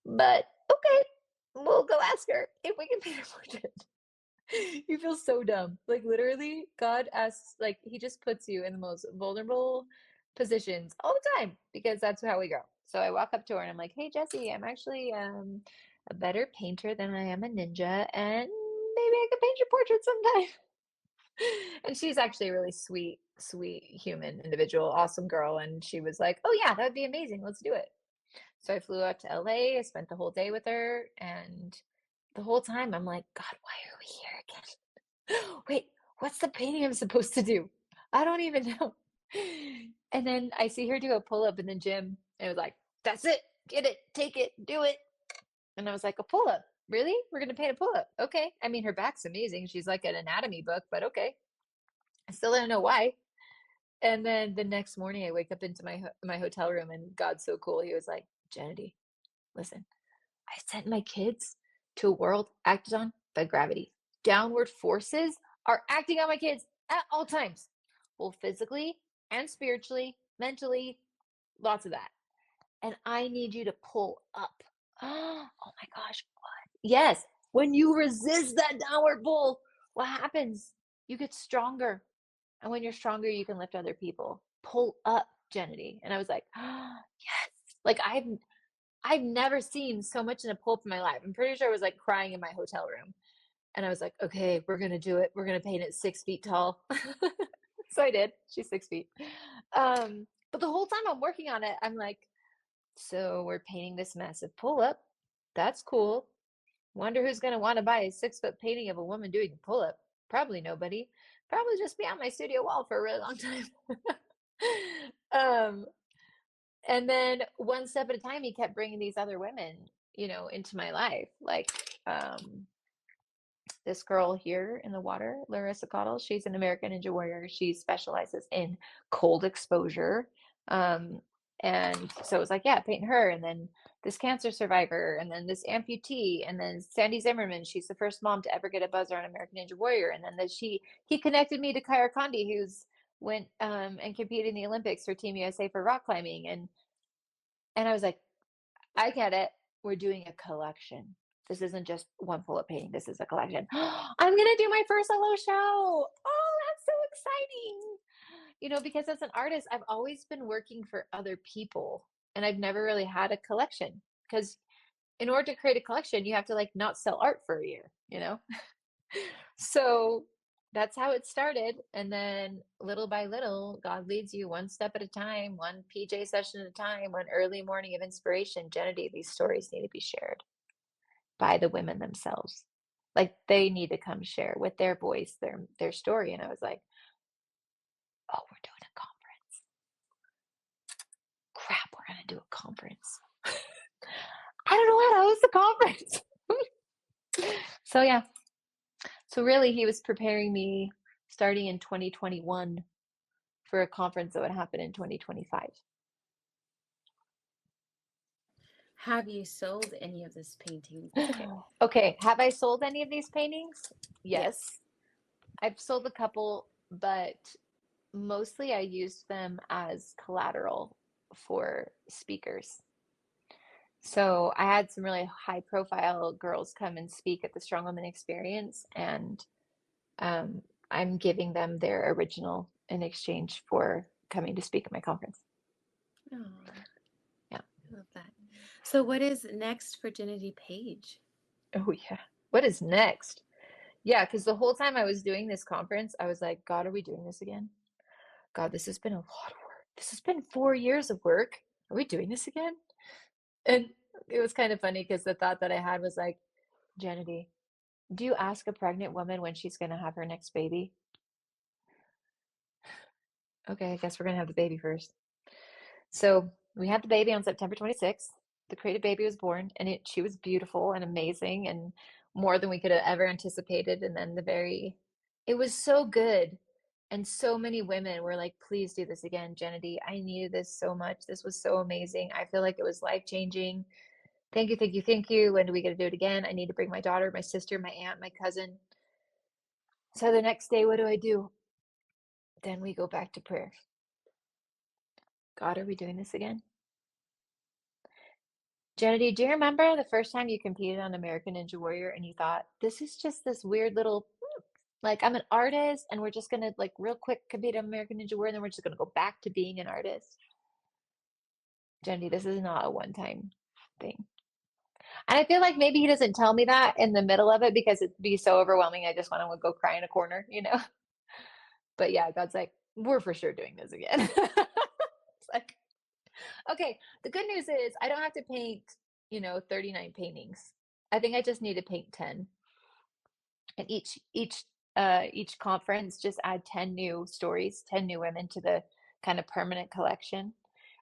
But okay, we'll go ask her if we can paint her portrait. You feel so dumb. Like literally, God asks, like he just puts you in the most vulnerable positions all the time because that's how we grow. So I walk up to her and I'm like, "Hey Jessie, I'm actually a better painter than I am a ninja, and maybe I could paint your portrait sometime." And she's actually a really sweet human individual, awesome girl, and she was like, "Oh yeah, that would be amazing. Let's do it." So I flew out to LA. I spent the whole day with her, and the whole time I'm like, "God, why are we here again?" Wait, what's the painting I'm supposed to do? I don't even know. And then I see her do a pull-up in the gym, and I was like, "That's it. Get it. Take it. Do it." And I was like, "A pull-up? Really? We're gonna paint a pull-up? Okay." I mean, her back's amazing. She's like an anatomy book, but okay. I still don't know why. And then the next morning, I wake up into my hotel room, and God's so cool. He was like, "Jenedy, listen, I sent my kids to a world acted on by gravity. Downward forces are acting on my kids at all times, both physically and spiritually, mentally, lots of that. And I need you to pull up." Oh my gosh, what? Yes, when you resist that downward pull, what happens? You get stronger. And when you're stronger, you can lift other people. Pull up, Jenedy. And I was like, oh, yes. Like I've never seen so much in a pull up in my life. I'm pretty sure I was like crying in my hotel room. And I was like, okay, we're gonna do it. We're gonna paint it 6 feet tall. So I did. She's 6 feet. But the whole time I'm working on it, I'm like, so we're painting this massive pull up. That's cool. Wonder who's gonna want to buy a 6 foot painting of a woman doing a pull up. Probably nobody. Probably just be on my studio wall for a really long time. um, and then one step at a time, he kept bringing these other women, into my life. Like this girl here in the water, Larissa Cottle, she's an American Ninja Warrior. She specializes in cold exposure. Um, and so it was like, yeah, paint her. And then this cancer survivor, and then this amputee, and then Sandy Zimmerman. She's the first mom to ever get a buzzer on American Ninja Warrior. And then he connected me to Kyra Condi, who's went and competed in the Olympics for Team USA for rock climbing. And I was like, I get it. We're doing a collection. This isn't just one pull-up painting. This is a collection. I'm gonna do my first solo show. Oh, that's so exciting. Because as an artist, I've always been working for other people, and I've never really had a collection. Because in order to create a collection, you have to like not sell art for a year. So that's how it started. And then little by little, God leads you one step at a time, one PJ session at a time, one early morning of inspiration. Jenedy, these stories need to be shared by the women themselves. Like they need to come share with their voice, their story. And I was like, oh, we're doing a conference. Crap, we're gonna do a conference. I don't know how to host a conference. So yeah. So really he was preparing me starting in 2021 for a conference that would happen in 2025. Have you sold any of this paintings? It's okay. Okay, have I sold any of these paintings? Yes. Yes. I've sold a couple, but mostly I used them as collateral for speakers. So I had some really high profile girls come and speak at the Strong Women Experience, and um, I'm giving them their original in exchange for coming to speak at my conference. Oh, Yeah. I love that. So what is next for Jenedy Page? Oh, yeah. What is next? Yeah, because the whole time I was doing this conference, I was like, God, are we doing this again? God, this has been a lot of work. This has been 4 years of work. Are we doing this again? And it was kind of funny because the thought that I had was like, Jenedy, do you ask a pregnant woman when she's going to have her next baby? Okay, I guess we're going to have the baby first. So we had the baby on September 26th. The created baby was born, and she was beautiful and amazing and more than we could have ever anticipated. And then it was so good. And so many women were like, please do this again, Jenedy. I needed this so much. This was so amazing. I feel like it was life changing. Thank you, thank you, thank you. When do we get to do it again? I need to bring my daughter, my sister, my aunt, my cousin. So the next day, what do? Then we go back to prayer. God, are we doing this again? Jenedy, do you remember the first time you competed on American Ninja Warrior and you thought, this is just this weird little, like, I'm an artist and we're just gonna, like, real quick compete on American Ninja Warrior and then we're just gonna go back to being an artist? Jenedy, this is not a one-time thing. And I feel like maybe he doesn't tell me that in the middle of it because it'd be so overwhelming. I just want to go cry in a corner, you know? But yeah, God's like, we're for sure doing this again. It's like, okay, the good news is I don't have to paint, 39 paintings. I think I just need to paint 10. And each conference just add 10 new stories, 10 new women to the kind of permanent collection.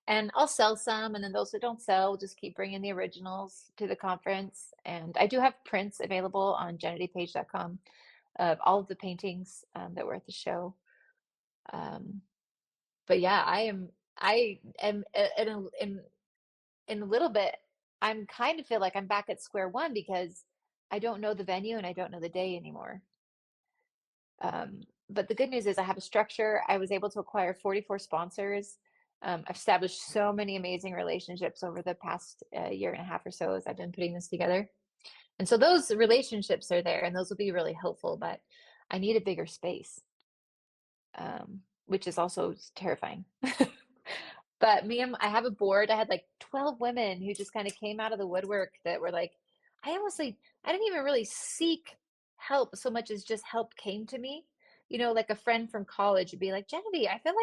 And I'll sell some, and then those that don't sell, we'll just keep bringing the originals to the conference. And I do have prints available on jenedypaige.com of all of the paintings that were at the show. Um, but yeah, I am in a little bit, I'm kind of feel like I'm back at square one because I don't know the venue and I don't know the day anymore. But the good news is I have a structure. I was able to acquire 44 sponsors. I've established so many amazing relationships over the past year and a half or so as I've been putting this together. And so those relationships are there and those will be really helpful, but I need a bigger space, which is also terrifying. But I have a board. I had like 12 women who just kind of came out of the woodwork that were like, I didn't even really seek help so much as just help came to me. Like a friend from college would be like, Genevieve, I feel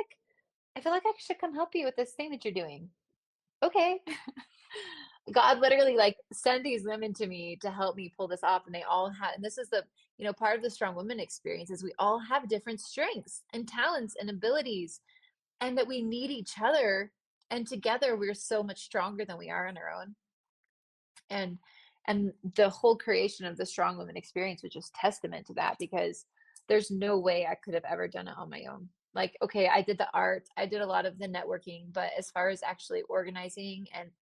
like I should come help you with this thing that you're doing. Okay. God literally like send these women to me to help me pull this off. And they all had, and this is part of the strong women experience is we all have different strengths and talents and abilities and that we need each other. And together we're so much stronger than we are on our own. And the whole creation of the strong women experience was just testament to that because there's no way I could have ever done it on my own. Like, okay, I did the art, I did a lot of the networking, but as far as actually organizing and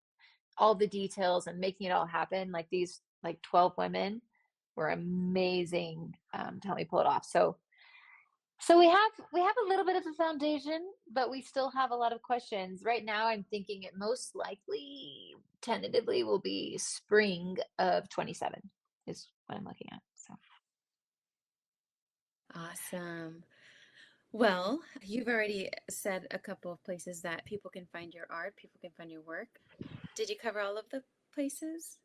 all the details and making it all happen, like these like 12 women were amazing to help me pull it off. So we have a little bit of a foundation, but we still have a lot of questions. Right now, I'm thinking it most likely, tentatively, will be spring of 27 is what I'm looking at. So Awesome. Well, you've already said a couple of places that people can find your art, people can find your work. Did you cover all of the places?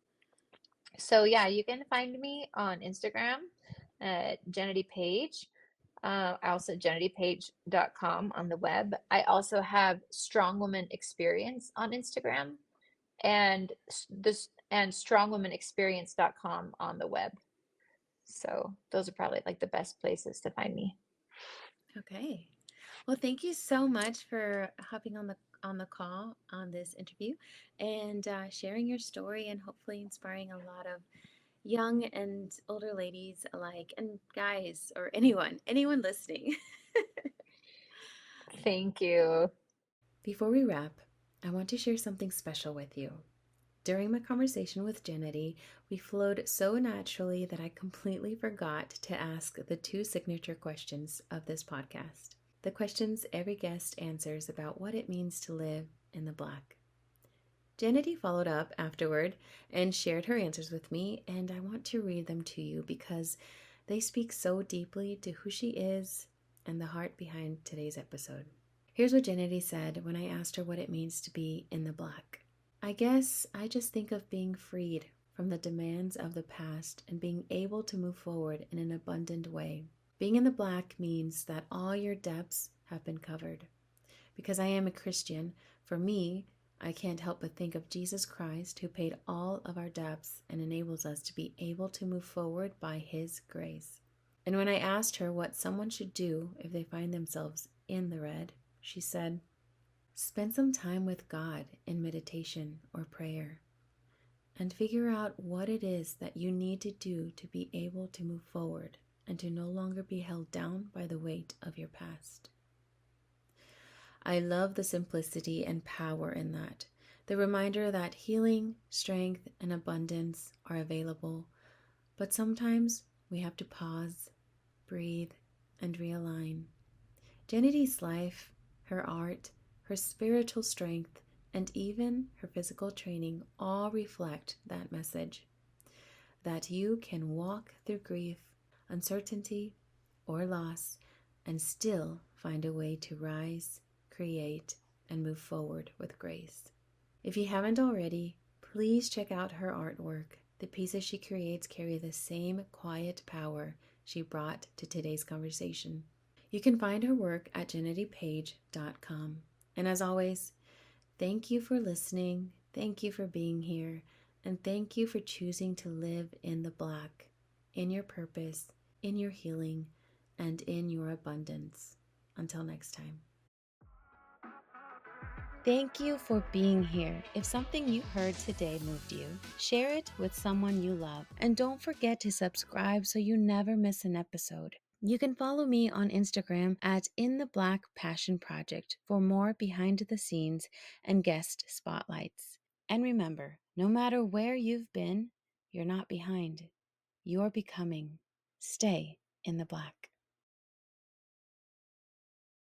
so yeah, you can find me on Instagram, Jenedy Paige. I also jenedypaige.com on the web. I also have Strong Woman Experience on Instagram and strongwomanexperience.com on the web. So those are probably like the best places to find me. Okay. Well, thank you so much for hopping on the call on this interview and sharing your story and hopefully inspiring a lot of young and older ladies alike and guys or anyone listening. Thank you. Before we wrap, I want to share something special with you. During my conversation with Jenedy, we flowed so naturally that I completely forgot to ask the two signature questions of this podcast. The questions every guest answers about what it means to live in the Black. Jenedy followed up afterward and shared her answers with me, and I want to read them to you because they speak so deeply to who she is and the heart behind today's episode. Here's what Jenedy said when I asked her what it means to be in the Black. I guess I just think of being freed from the demands of the past and being able to move forward in an abundant way. Being in the Black means that all your depths have been covered. Because I am a Christian, for me, I can't help but think of Jesus Christ, who paid all of our debts and enables us to be able to move forward by His grace. And when I asked her what someone should do if they find themselves in the red, she said, spend some time with God in meditation or prayer and figure out what it is that you need to do to be able to move forward. and to no longer be held down by the weight of your past. I love the simplicity and power in that. The reminder that healing, strength, and abundance are available, but sometimes we have to pause, breathe, and realign. Jenedy's life, her art, her spiritual strength, and even her physical training all reflect that message that you can walk through grief, uncertainty, or loss and still find a way to rise, create, and move forward with grace. If you haven't already, please check out her artwork. The pieces she creates carry the same quiet power she brought to today's conversation. You can find her work at jenedypaige.com. And as always, thank you for listening, thank you for being here, and thank you for choosing to live in the Black, in your purpose, in your healing, and in your abundance. Until next time. Thank you for being here. If something you heard today moved you, share it with someone you love. And don't forget to subscribe so you never miss an episode. You can follow me on Instagram at In the Black Passion Project for more behind the scenes and guest spotlights. And remember, no matter where you've been, you're not behind. You're becoming. Stay in the black.